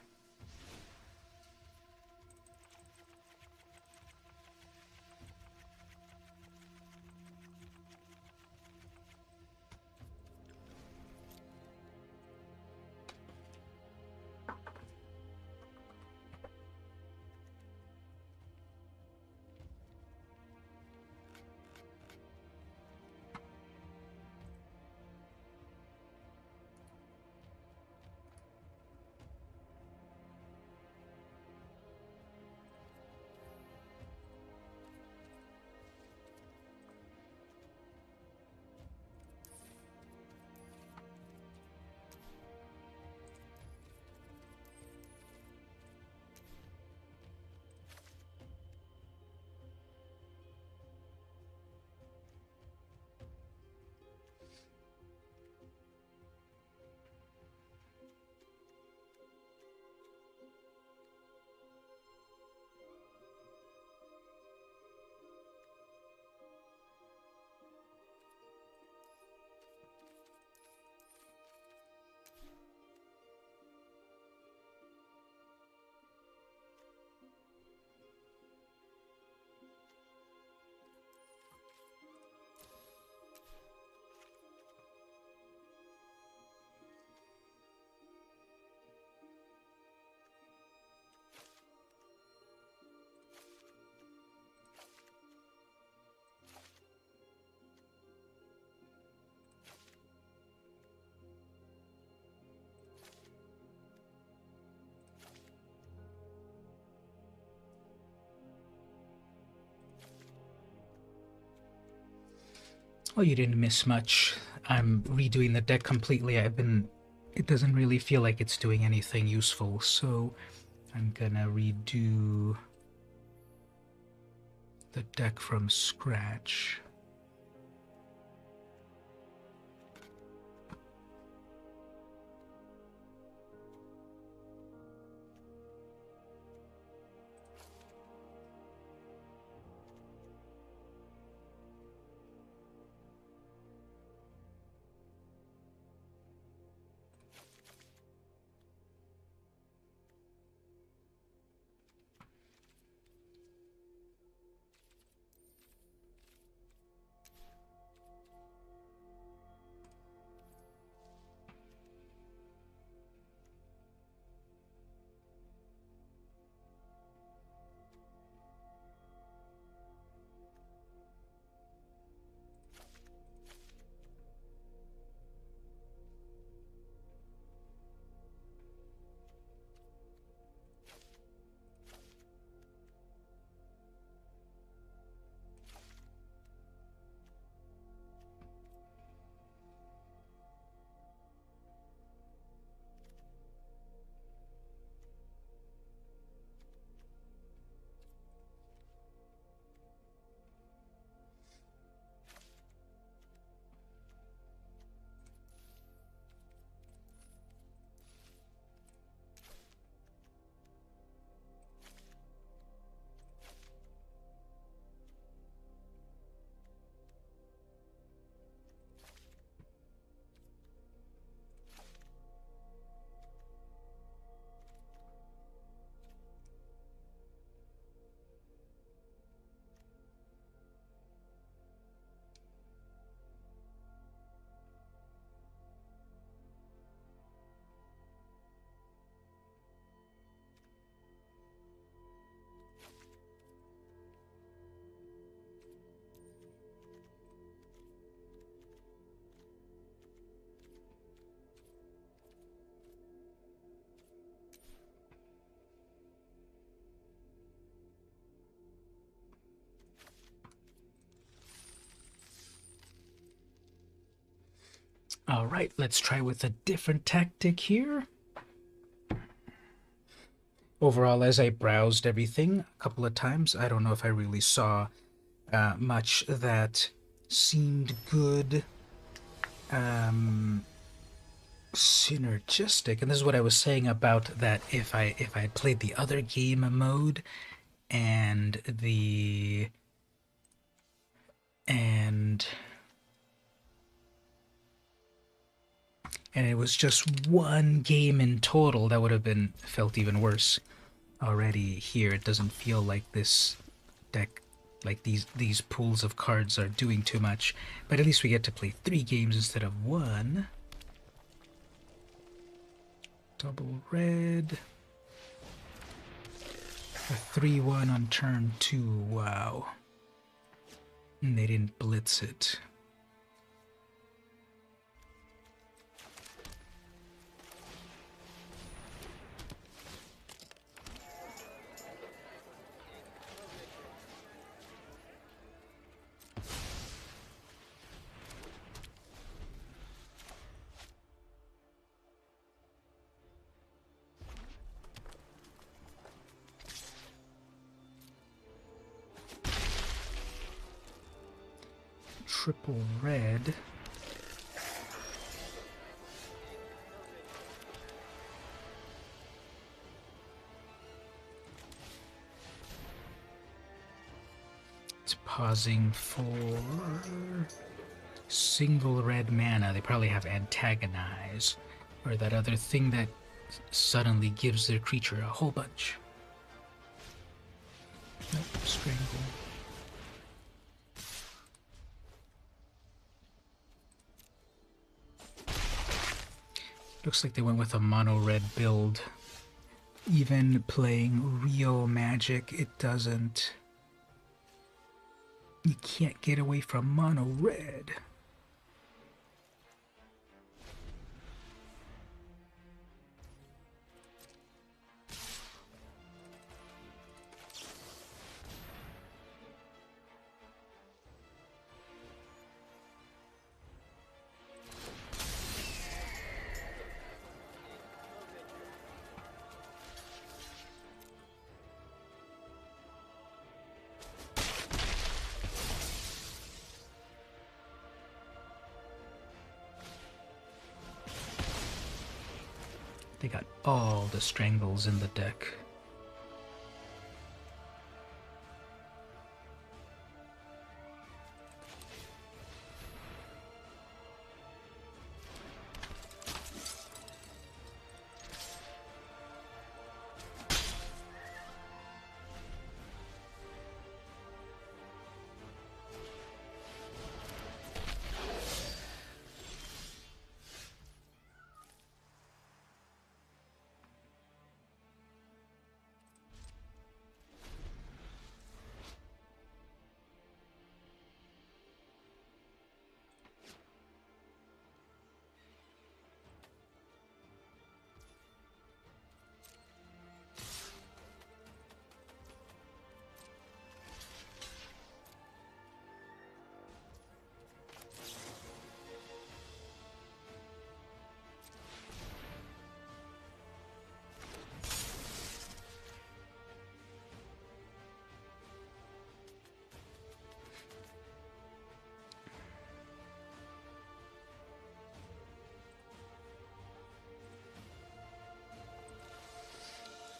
A: Oh, you didn't miss much. I'm redoing the deck completely. It doesn't really feel like it's doing anything useful, so I'm gonna redo the deck from scratch. All right, let's try with a different tactic here. Overall, as I browsed everything a couple of times, I don't know if I really saw much that seemed good, synergistic. And this is what I was saying about that if I had played the other game mode and and it was just one game in total, that would have been felt even worse. Already here, it doesn't feel like this deck, like these pools of cards are doing too much. But at least we get to play 3 games instead of 1. Double red. A 3-1 on turn 2. Wow. And they didn't blitz it. Triple red. It's pausing for single red mana. They probably have antagonize, or that other thing that suddenly gives their creature a whole bunch. Nope, strangle. Looks like they went with a mono red build. Even playing real magic, it doesn't. You can't get away from mono red. They got all the strangles in the deck.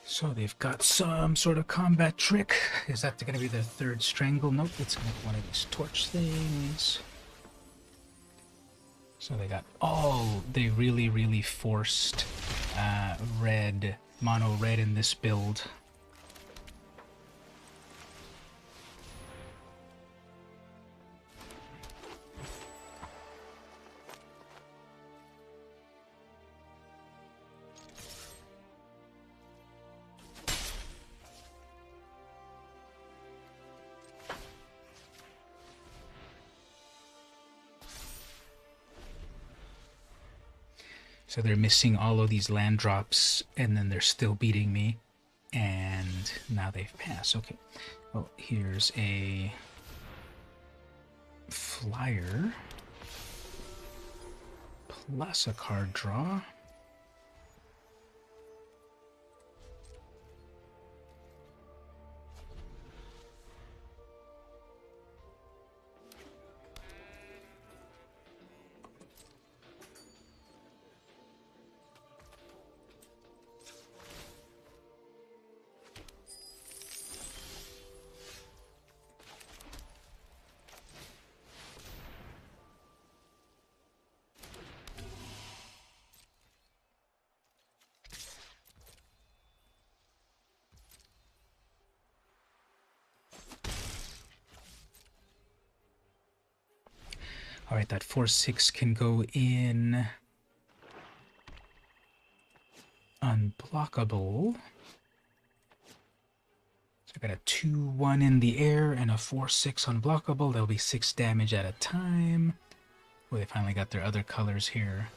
A: So they've got some sort of combat trick. Is that going to be their third strangle? Nope, it's going to be one of these torch things. So they got all, they really forced red, mono red in this build. So they're missing all of these land drops, and then they're still beating me. And now they've passed. Okay. Well, here's a flyer. plus a card draw. All right, that 4/6 can go in unblockable. So I got a 2/1 in the air and a 4/6 unblockable. That'll be 6 damage at a time. Oh, they finally got their other colors here.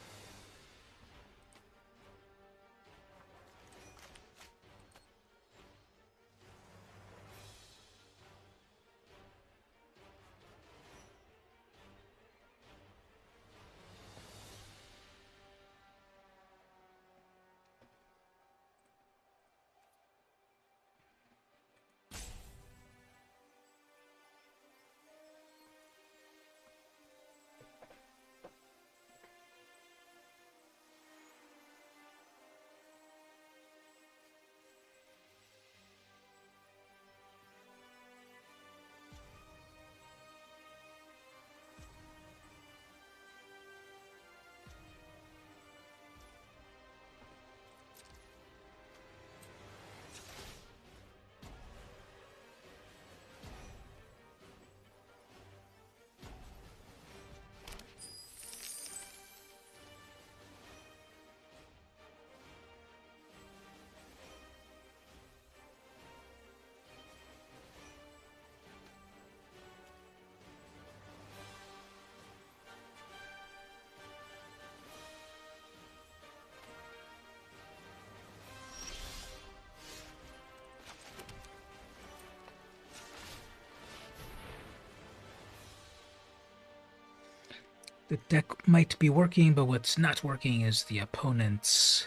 A: The deck might be working, but what's not working is the opponent's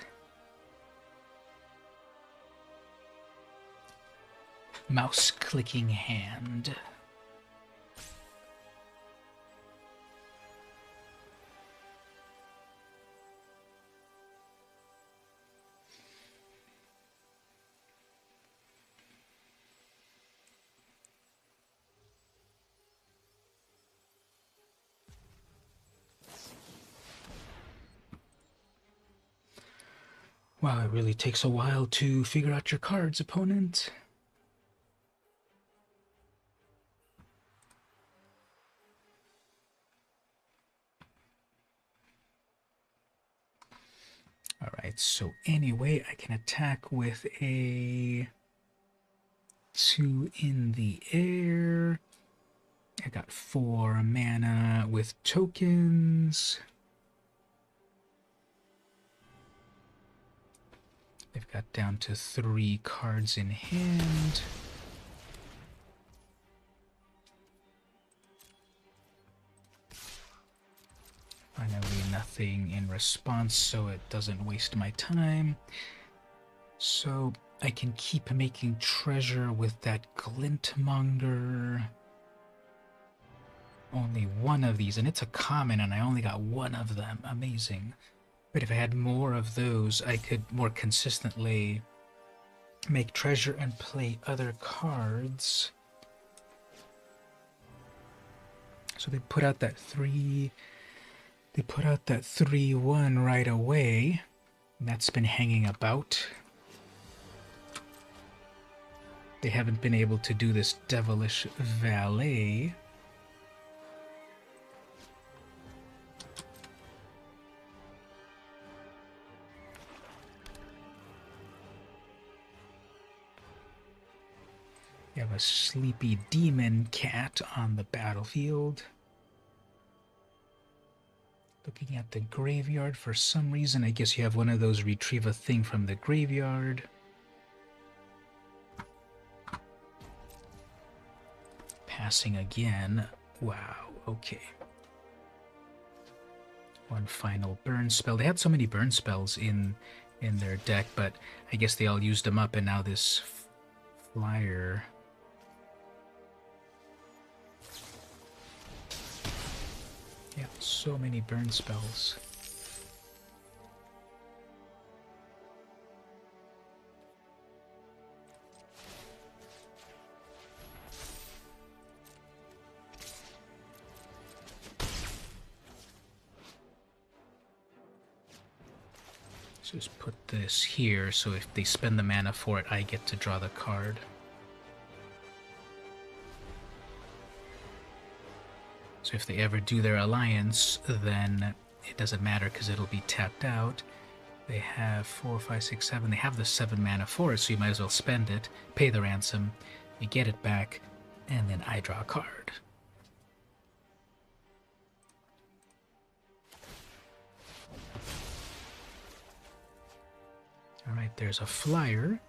A: mouse-clicking hand. Wow, it really takes a while to figure out your cards, opponent. Alright, so anyway, I can attack with a 2 in the air. I got 4 mana with tokens. They've got down to 3 cards in hand. Finally, nothing in response, so it doesn't waste my time. So I can keep making treasure with that Glintmonger. Only one of these, and it's a common, and I only got one of them. Amazing. But if I had more of those, I could more consistently make treasure and play other cards. So they put out that 3/1 right away. And that's been hanging about. They haven't been able to do this Devilish Valet. You have a sleepy demon cat on the battlefield. Looking at the graveyard for some reason. I guess you have one of those retrieve a thing from the graveyard. Passing again. Wow, okay. One final burn spell. They had so many burn spells in their deck, but I guess they all used them up, and now this flyer. Yeah, so many burn spells. So just put this here, so if they spend the mana for it, I get to draw the card. So if they ever do their alliance, then it doesn't matter because it'll be tapped out. They have 4, 5, 6, 7. They have the 7 mana for it, so you might as well spend it, pay the ransom, you get it back, and then I draw a card. Alright, there's a flyer.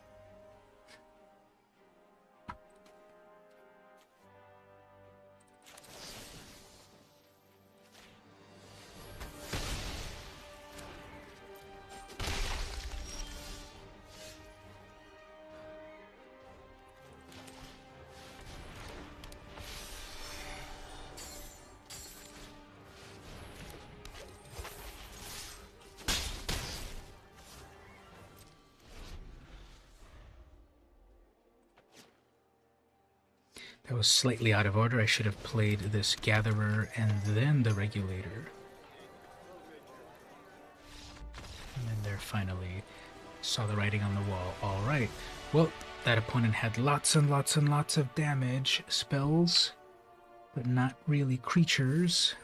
A: That was slightly out of order. I should have played this Gatherer and then the Regulator. And then there finally saw the writing on the wall. Alright. Well, that opponent had lots and lots and lots of damage. Spells, but not really creatures.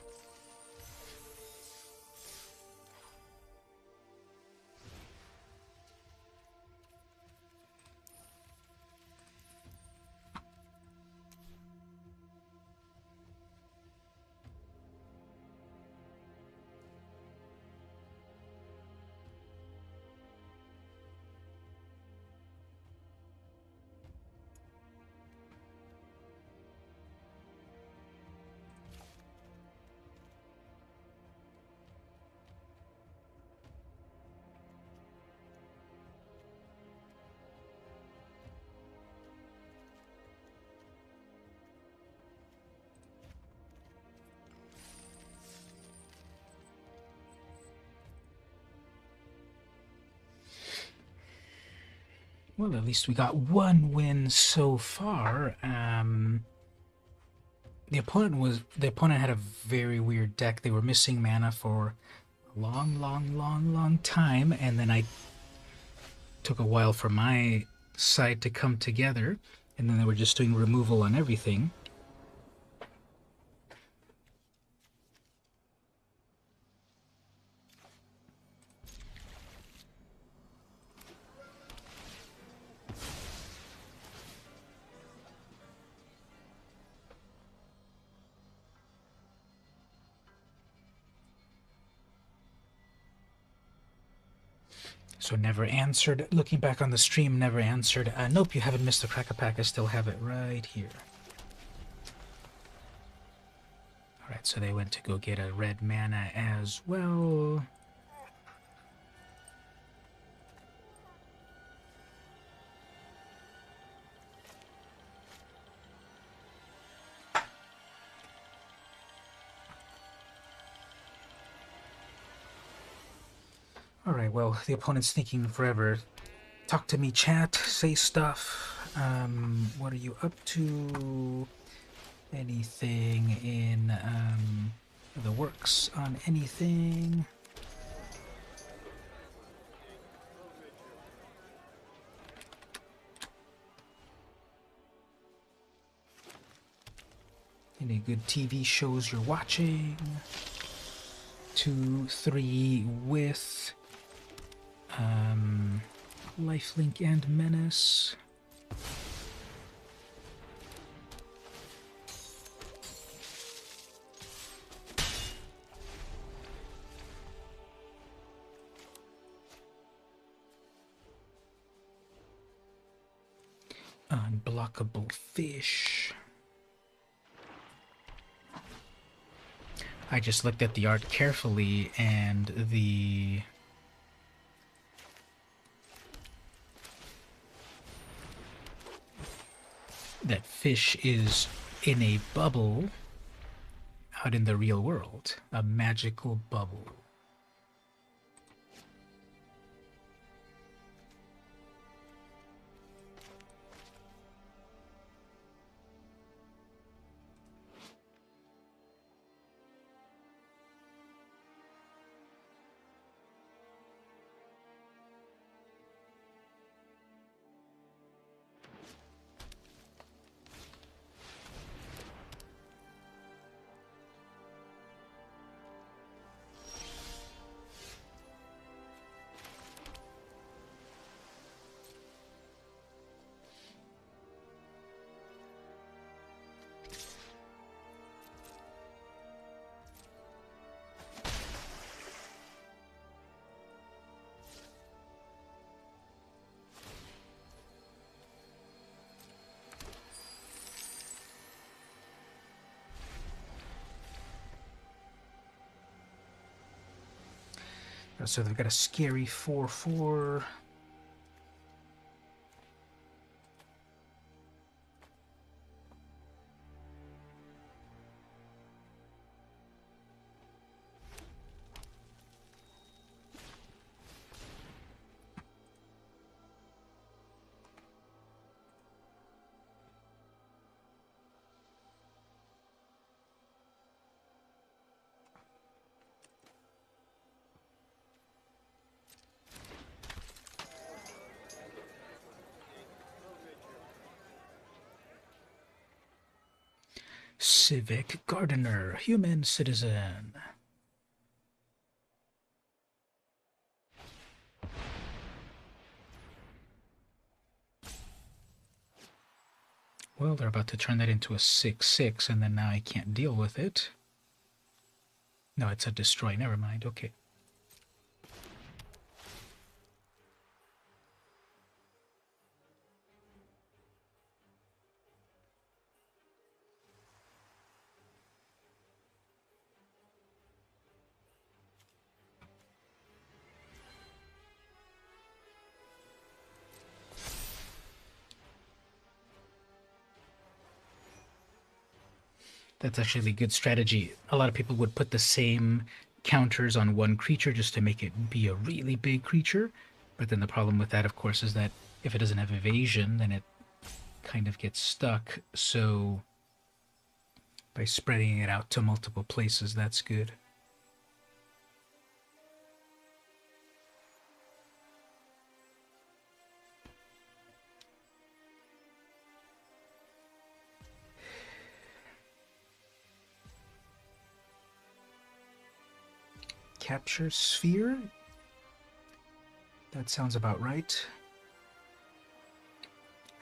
A: Well, at least we got one win so far. The opponent had a very weird deck. They were missing mana for a long time, and then I took a while for my side to come together, and then they were just doing removal on everything. So never answered. Looking back on the stream, never answered. Nope, you haven't missed the Crack-a-Pack. I still have it right here. Alright, so they went to go get a red mana as well. Alright, well, the opponent's thinking forever. Talk to me, chat. Say stuff. What are you up to? Anything in the works on anything? Any good TV shows you're watching? 2, 3 with Lifelink and Menace. Unblockable Fish. I just looked at the art carefully, and that fish is in a bubble out in the real world. A magical bubble. So they've got a scary 4/4. Civic gardener, human citizen. Well, they're about to turn that into a 6/6, and then now I can't deal with it. No, it's a destroy. Never mind. Okay. That's actually a good strategy. A lot of people would put the same counters on one creature just to make it be a really big creature. But then the problem with that, of course, is that if it doesn't have evasion, then it kind of gets stuck. So by spreading it out to multiple places, that's good. Capture sphere? That sounds about right.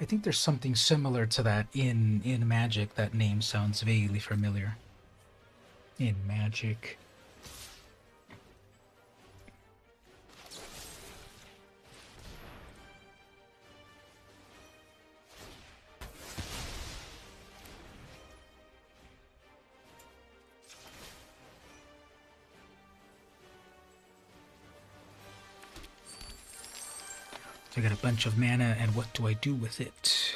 A: I think there's something similar to that in Magic. That name sounds vaguely familiar. In Magic. So I got a bunch of mana, and what do I do with it?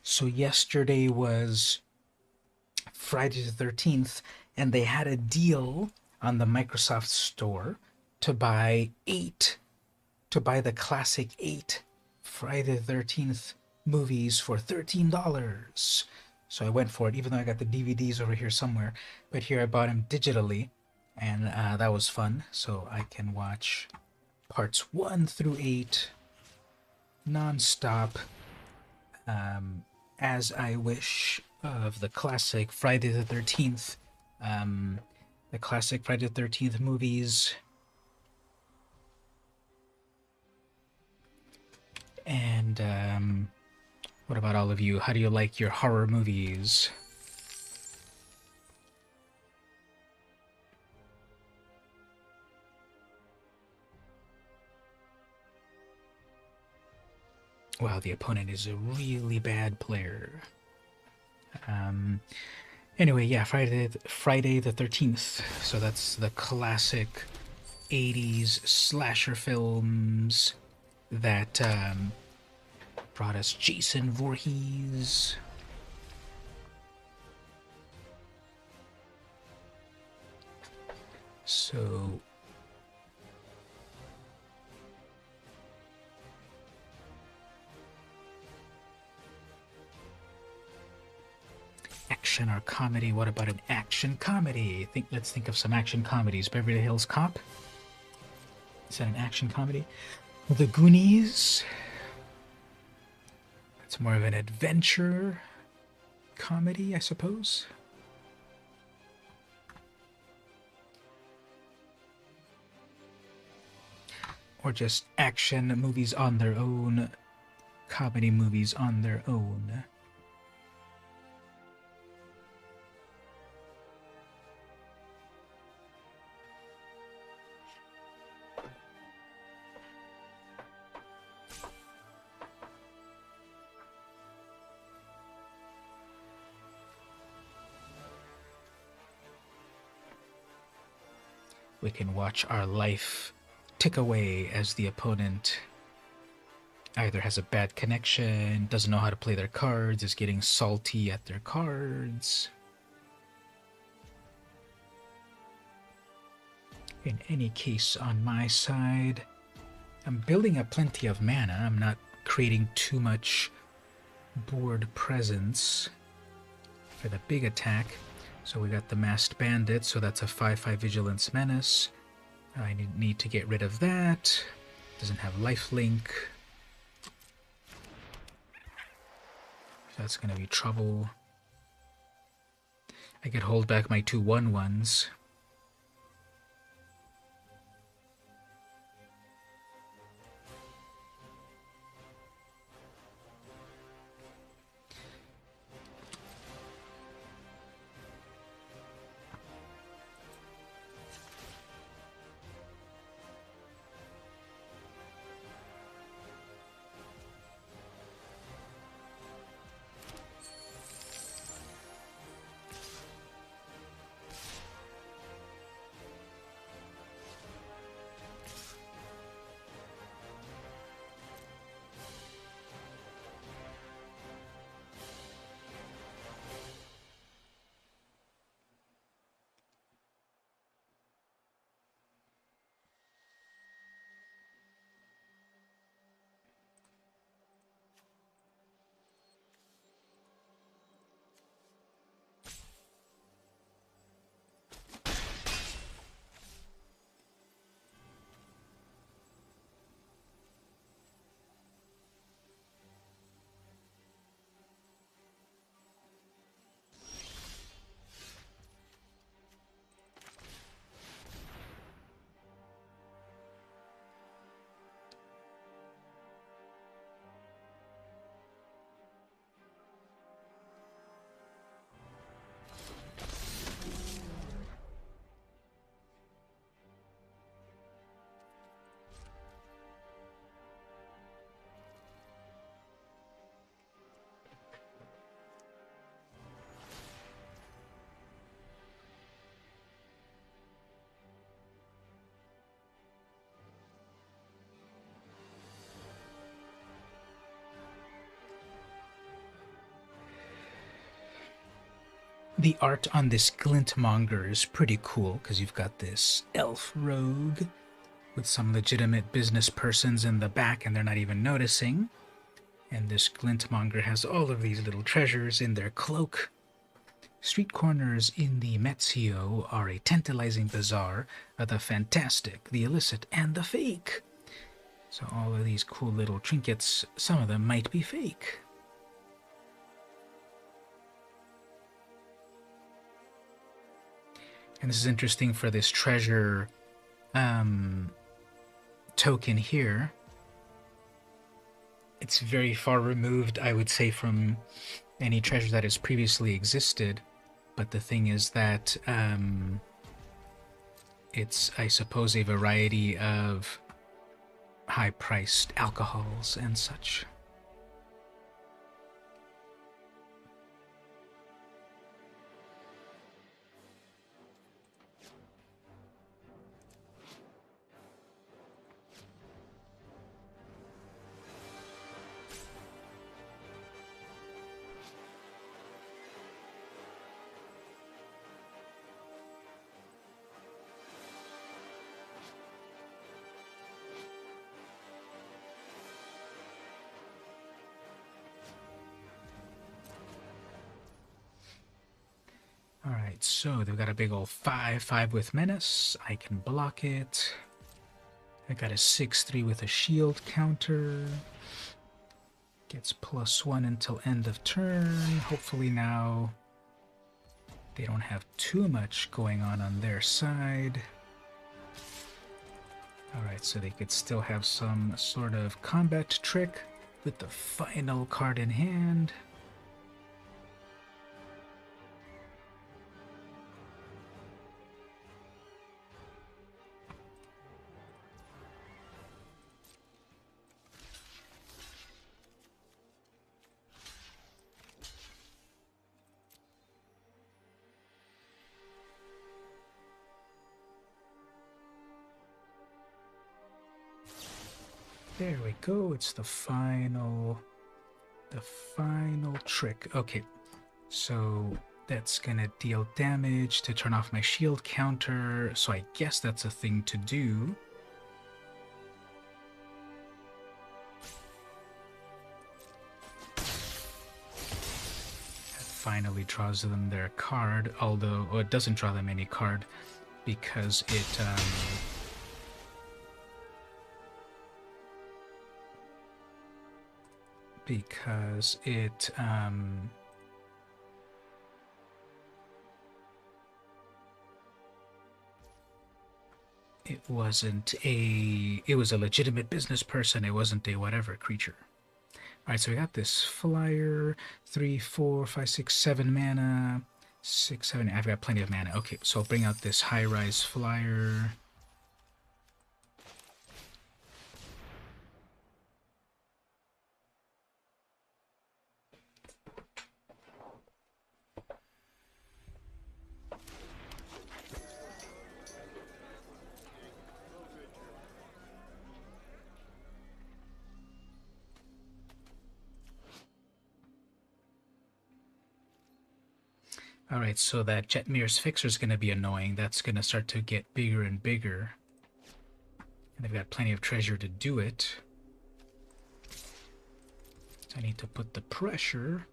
A: So yesterday was Friday the 13th, and they had a deal on the Microsoft Store to buy the classic 8 Friday the 13th movies for $13. So I went for it, even though I got the DVDs over here somewhere. But here I bought them digitally, and that was fun. So I can watch parts 1 through 8 non-stop, as I wish, of the classic Friday the 13th, the classic Friday the 13th movies. And what about all of you? How do you like your horror movies? Wow, the opponent is a really bad player. Anyway, yeah, Friday the 13th. So that's the classic 80s slasher films that brought us Jason Voorhees. So action or comedy? What about an action comedy? Let's think of some action comedies. Beverly Hills Cop. Is that an action comedy? The Goonies. That's more of an adventure comedy, I suppose. Or just action movies on their own, comedy movies on their own. We can watch our life tick away as the opponent either has a bad connection, doesn't know how to play their cards, is getting salty at their cards. In any case, on my side, I'm building up plenty of mana. I'm not creating too much board presence for the big attack. So we got the Masked Bandit, so that's a 5/5 Vigilance Menace. I need to get rid of that. Doesn't have lifelink. So that's going to be trouble. I could hold back my 2 1/1s. The art on this glintmonger is pretty cool because you've got this elf rogue with some legitimate business persons in the back and they're not even noticing. And this glintmonger has all of these little treasures in their cloak. Street corners in the Metzio are a tantalizing bazaar of the fantastic, the illicit, and the fake. So all of these cool little trinkets, some of them might be fake. And this is interesting for this treasure token here. It's very far removed, I would say, from any treasure that has previously existed. But the thing is that it's, I suppose, a variety of high-priced alcohols and such. Alright, so they've got a big old 5/5 with menace. I can block it. I got a 6/3 with a shield counter. Gets +1 until end of turn. Hopefully now they don't have too much going on their side. Alright, so they could still have some sort of combat trick with the final card in hand. There we go, it's the final trick. Okay, so that's gonna deal damage to turn off my shield counter, so I guess that's a thing to do. That finally draws them their card, although it doesn't draw them any card because it it was a legitimate business person, it wasn't a whatever creature. Alright, so we got this flyer, 3, 4, 5, 6, 7 mana, 6, 7, I've got plenty of mana. Okay, so I'll bring out this high-rise flyer. Alright, so that Jetmir's Fixer is going to be annoying. That's going to start to get bigger and bigger. And they've got plenty of treasure to do it. So I need to put the pressure.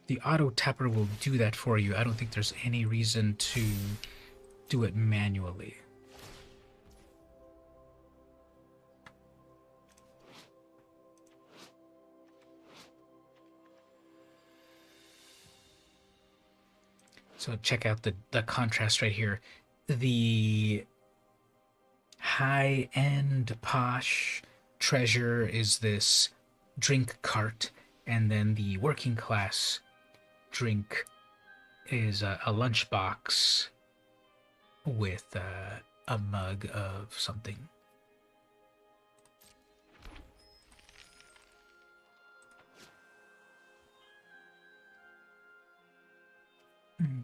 A: The auto tapper will do that for you. I don't think there's any reason to do it manually. So check out the contrast right here. The high-end posh treasure is this drink cart, and then the working class drink is a lunchbox with a mug of something.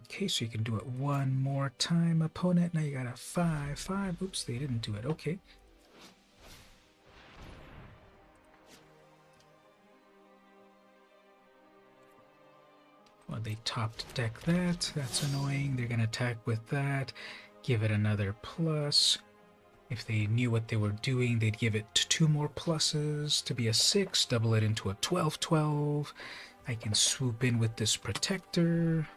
A: Okay, so you can do it one more time, opponent. Now you got a 5/5. Oops, they didn't do it. Okay. Well, they topped deck that. That's annoying. They're going to attack with that. Give it another plus. If they knew what they were doing, they'd give it 2 more pluses to be a 6. Double it into a 12/12. I can swoop in with this protector.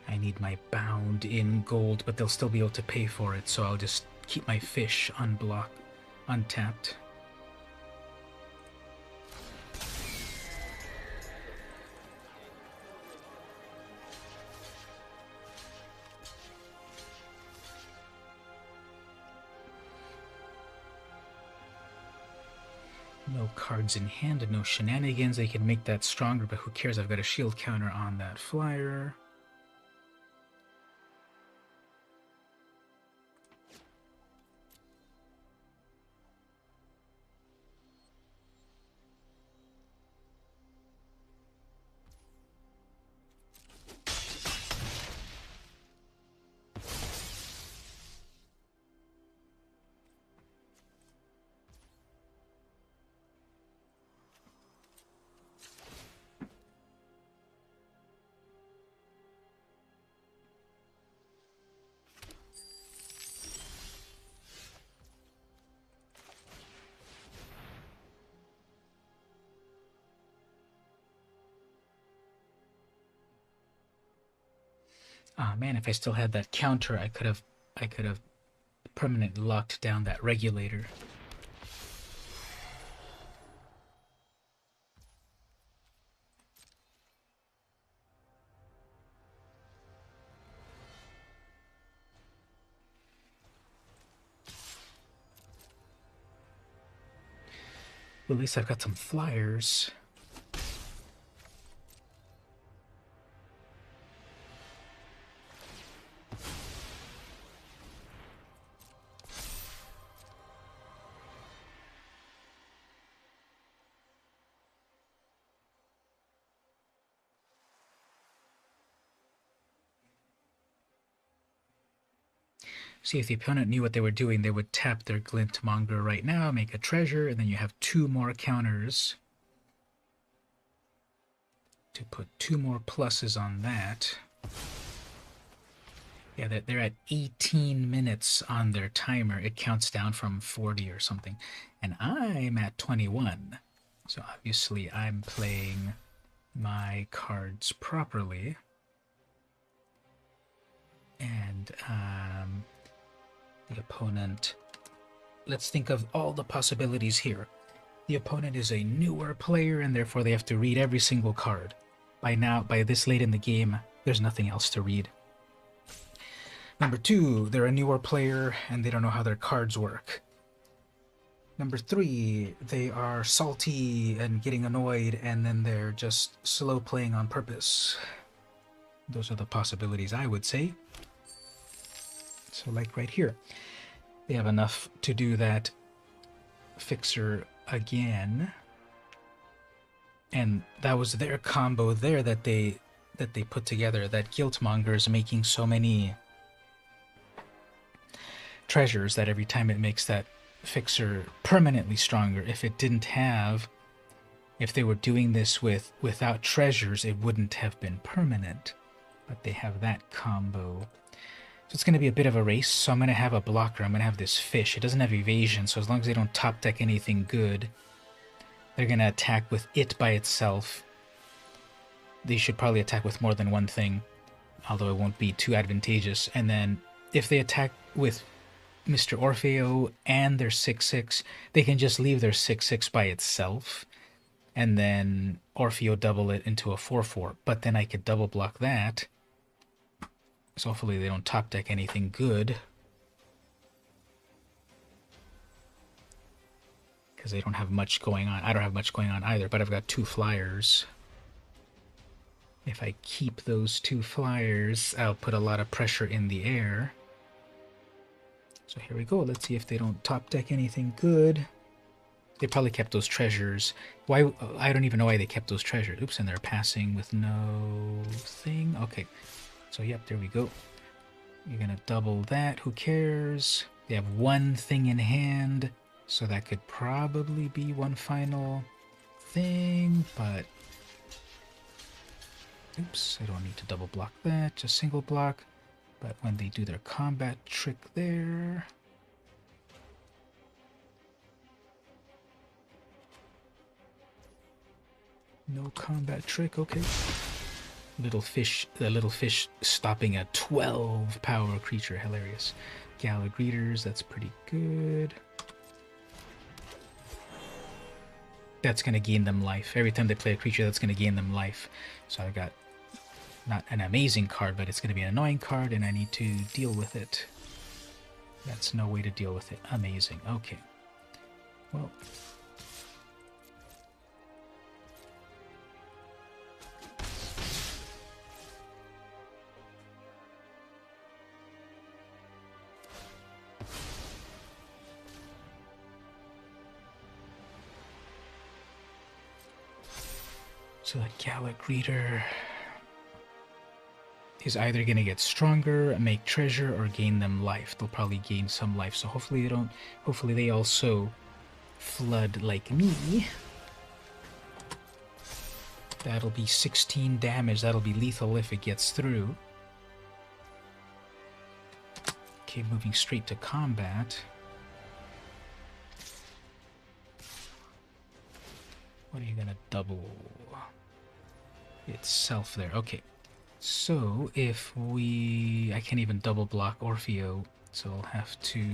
A: I need my bound in gold, but they'll still be able to pay for it, so I'll just keep my fish untapped. No cards in hand and no shenanigans. They can make that stronger, but who cares? I've got a shield counter on that flyer. Ah, man, if I still had that counter, I could have permanently locked down that regulator. Well, at least I've got some flyers. See, if the opponent knew what they were doing, they would tap their Glintmonger right now, make a treasure, and then you have 2 more counters to put 2 more pluses on that. Yeah, they're at 18 minutes on their timer. It counts down from 40 or something. And I'm at 21. So obviously I'm playing my cards properly. And the opponent... Let's think of all the possibilities here. The opponent is a newer player, and therefore they have to read every single card. By this late in the game, there's nothing else to read. Number 2, they're a newer player, and they don't know how their cards work. Number 3, they are salty and getting annoyed, and then they're just slow playing on purpose. Those are the possibilities, I would say. So like right here, they have enough to do that fixer again. And that was their combo there that they put together. That Guiltmonger is making so many treasures that every time it makes that fixer permanently stronger. If they were doing this without treasures, it wouldn't have been permanent. But they have that combo. So it's going to be a bit of a race, so I'm going to have a blocker. I'm going to have this fish. It doesn't have evasion, so as long as they don't top deck anything good, they're going to attack with it by itself. They should probably attack with more than one thing, although it won't be too advantageous. And then if they attack with Mr. Orfeo and their 6/6, they can just leave their 6/6 by itself, and then Orfeo double it into a 4/4. But then I could double block that. So hopefully they don't top deck anything good. Because they don't have much going on. I don't have much going on either, but I've got 2 flyers. If I keep those 2 flyers, I'll put a lot of pressure in the air. So here we go. Let's see if they don't top deck anything good. They probably kept those treasures. Why? I don't even know why they kept those treasures. Oops, and they're passing with no thing. Okay. So, yep, there we go. You're going to double that. Who cares? They have 1 thing in hand. So that could probably be one final thing. But, oops, I don't need to double block that. Just single block. But when they do their combat trick there... No combat trick, okay. The little fish stopping a 12 power creature, hilarious. Gala Greeters, that's pretty good. That's going to gain them life. Every time they play a creature, that's going to gain them life. So I've got not an amazing card, but it's going to be an annoying card, and I need to deal with it. That's no way to deal with it. Amazing. Okay. Well... So the Gala Greeter is either going to get stronger, make treasure, or gain them life. They'll probably gain some life, so hopefully they don't... Hopefully they also flood like me. That'll be 16 damage. That'll be lethal if it gets through. Okay, moving straight to combat. What are you going to double? Itself there. Okay. So, if we... I can't even double block Orfeo, so I'll have to...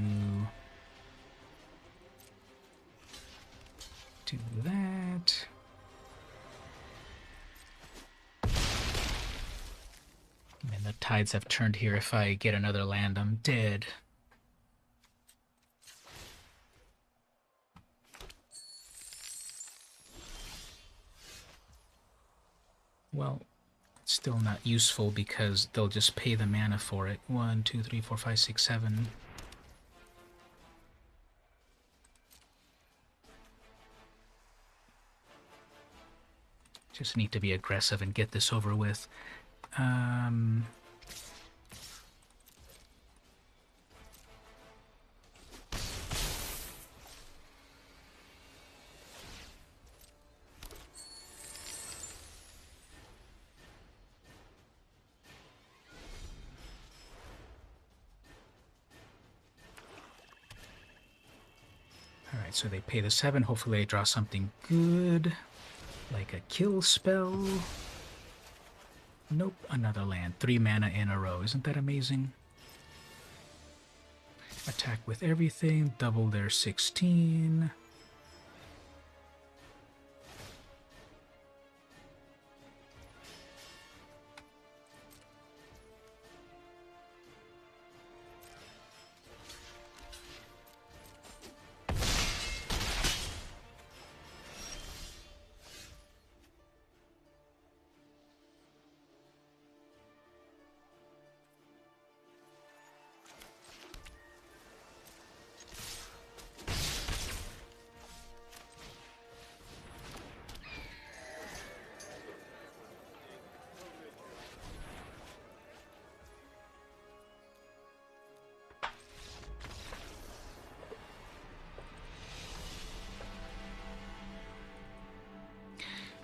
A: do that. And the tides have turned here. If I get another land, I'm dead. Well, it's still not useful because they'll just pay the mana for it. 1, 2, 3, 4, 5, 6, 7. Just need to be aggressive and get this over with. Alright, so they pay the 7. Hopefully they draw something good. Like a kill spell. Nope, another land. 3 mana in a row. Isn't that amazing? Attack with everything. Double their 16.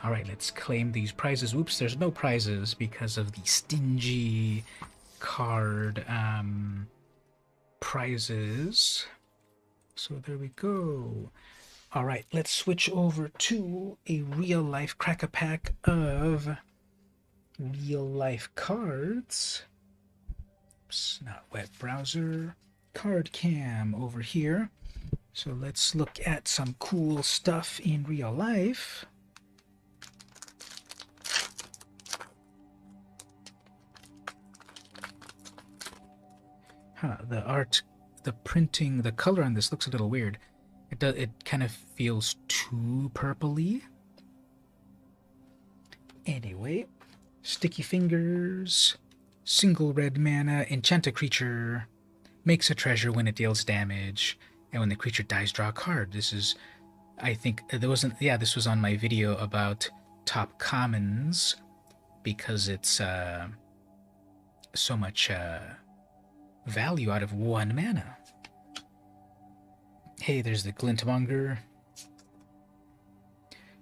A: Alright, let's claim these prizes. Oops, there's no prizes because of the stingy card prizes. So there we go. Alright, let's switch over to a real-life crack-a-pack of real-life cards. Oops, not web browser. card cam over here. So let's look at some cool stuff in real life. Huh, the art, the printing, the color on this looks a little weird. It kind of feels too purpley. Anyway, sticky fingers, single red mana, enchant a creature, makes a treasure when it deals damage, and when the creature dies, draw a card. This is, I think, there wasn't, yeah, this was on my video about top commons, because it's so much value out of 1 mana. Hey, there's the Glintmonger.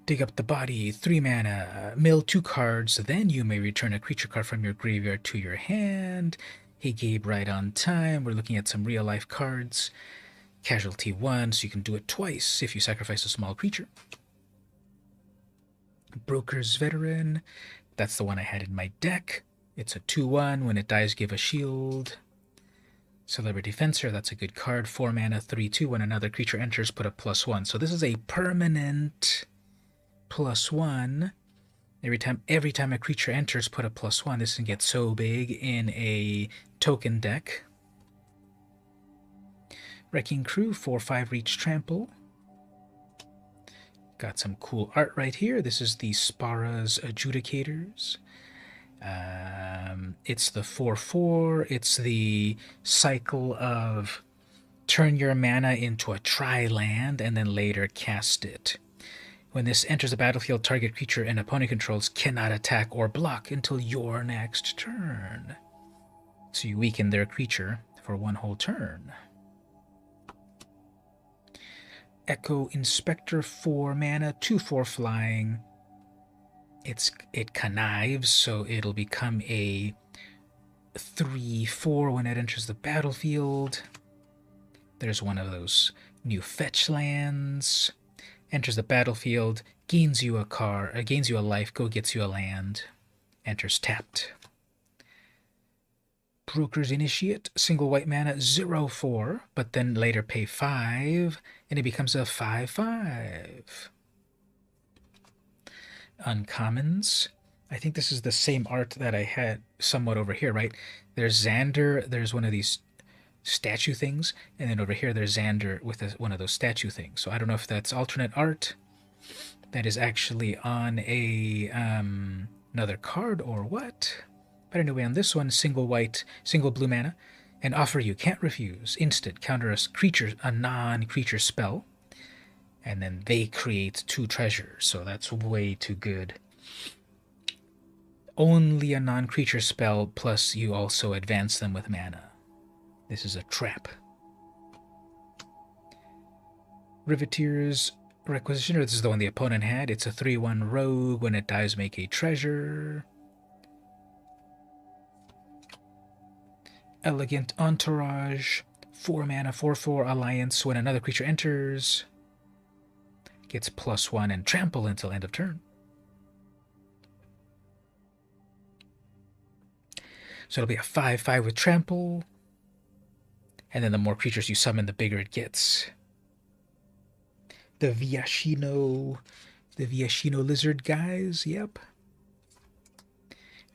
A: Dig up the body, 3 mana, mill 2 cards, then you may return a creature card from your graveyard to your hand. Hey Gabe, right on time. We're looking at some real life cards. Casualty 1, so you can do it twice if you sacrifice a small creature. Broker's Veteran, that's the one I had in my deck. It's a 2-1, when it dies give a shield. Celebrity Fencer, that's a good card. 4 mana, 3-2, when another creature enters, put a +1. So this is a permanent +1. Every time a creature enters, put a +1. This can get so big in a token deck. Wrecking Crew, 4/5 reach trample. Got some cool art right here. This is the Spara's Adjudicators. It's the 4/4. It's the cycle of turn your mana into a tri-land and then later cast it. When this enters the battlefield, target creature an opponent controls cannot attack or block until your next turn. So you weaken their creature for 1 whole turn. Echo Inspector, 4 mana, 2/4 flying. It connives, so it'll become a 3/4 when it enters the battlefield. There's one of those new fetch lands. Enters the battlefield, gains you a life, gets you a land. Enters tapped. Broker's Initiate, single white mana, 0/4, but then later pay 5, and it becomes a 5/5. Uncommons. I think this is the same art that I had somewhat over here, right? There's Xander, there's one of these statue things, and then over here there's Xander with one of those statue things. So I don't know if that's alternate art that is actually on a another card or what. But anyway, on this one, single white, single blue mana, and offer you can't refuse. Instant, counter a non-creature spell, and then they create 2 treasures. So that's way too good. Only a non-creature spell, plus you also advance them with mana. This is a trap. Riveteer's Requisitioner, this is the one the opponent had. It's a 3/1 rogue. When it dies, make a treasure. Elegant Entourage, 4 mana, 4/4 alliance. When another creature enters, gets +1 and trample until end of turn. So it'll be a 5/5 with trample. And then the more creatures you summon, the bigger it gets. The Viashino lizard guys, yep.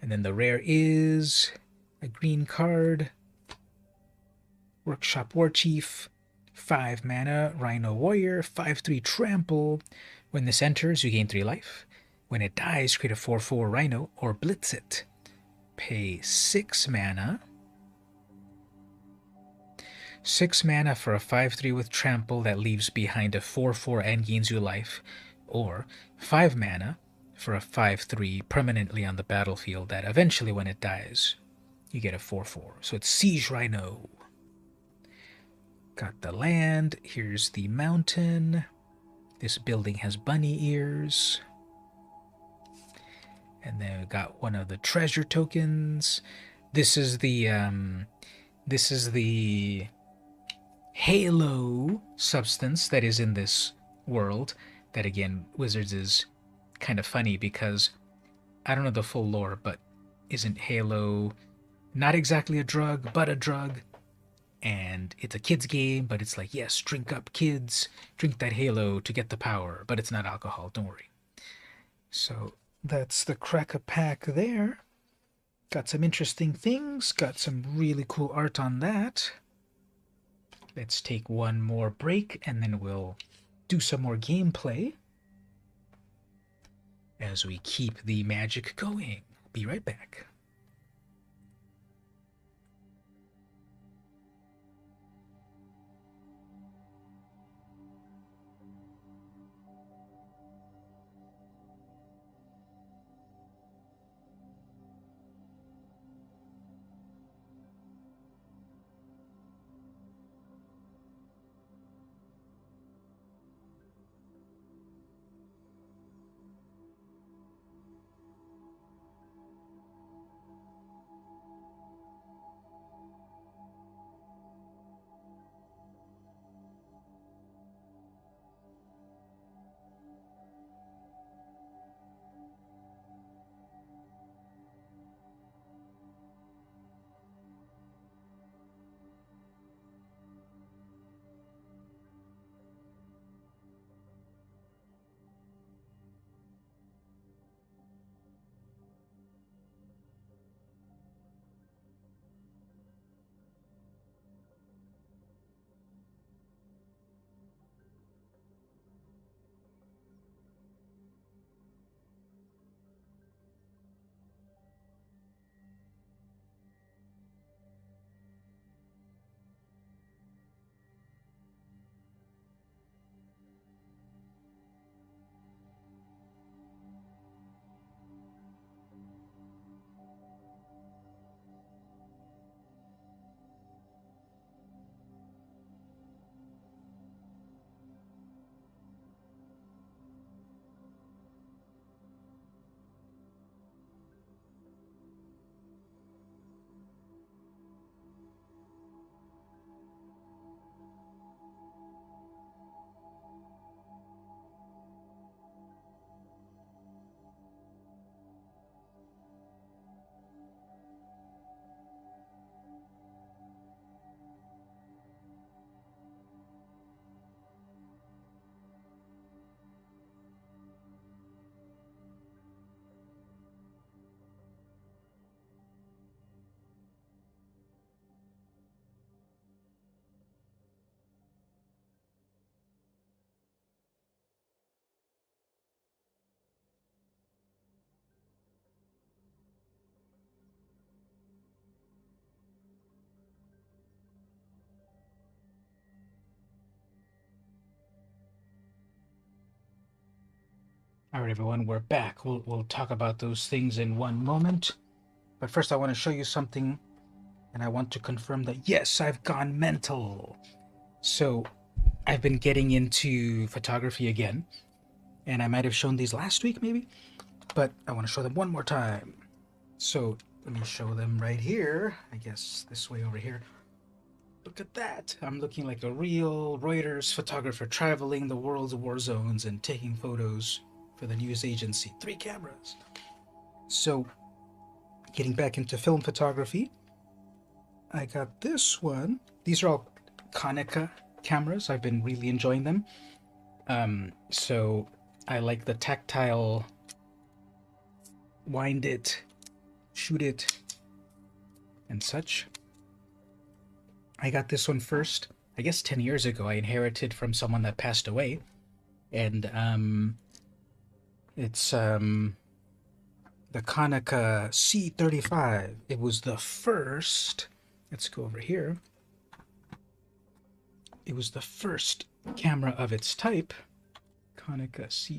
A: And then the rare is a green card. Workshop Warchief, 5 mana, Rhino Warrior, 5/3 trample. When this enters, you gain 3 life. When it dies, create a 4/4 Rhino or blitz it. Pay 6 mana. 6 mana for a 5/3 with trample that leaves behind a 4/4 and gains you life, or 5 mana for a 5/3 permanently on the battlefield that eventually when it dies, you get a 4/4. So it's Siege Rhino. Got the land, here's the mountain. This building has bunny ears. And then we got one of the treasure tokens. This is the Halo substance that is in this world. That again, Wizards is kind of funny because I don't know the full lore, but isn't Halo not exactly a drug, but a drug? and it's a kids game, but it's like, yes, drink up, kids, drink that Halo to get the power, but it's not alcohol, don't worry. So that's the Crack-A-Pack there. Got some interesting things, got some really cool art on that. Let's take one more break, and then we'll do some more gameplay as we keep the magic going. Be right back. All right, everyone, we're back. We'll talk about those things in one moment. But first, I want to show you something, and I want to confirm that, yes, I've gone mental. So I've been getting into photography again, and I might have shown these last week, maybe, but I want to show them one more time. So let me show them right here. I guess this way over here. Look at that. I'm looking like a real Reuters photographer traveling the world's war zones and taking photos for the news agency. 3 cameras. So, getting back into film photography, I got this one. These are all Konica cameras. I've been really enjoying them. So I like the tactile wind it, shoot it, and such. I got this one first, I guess 10 years ago. I inherited from someone that passed away. And it's the Konica C35. It was the first, let's go over here. It was the first camera of its type. Konica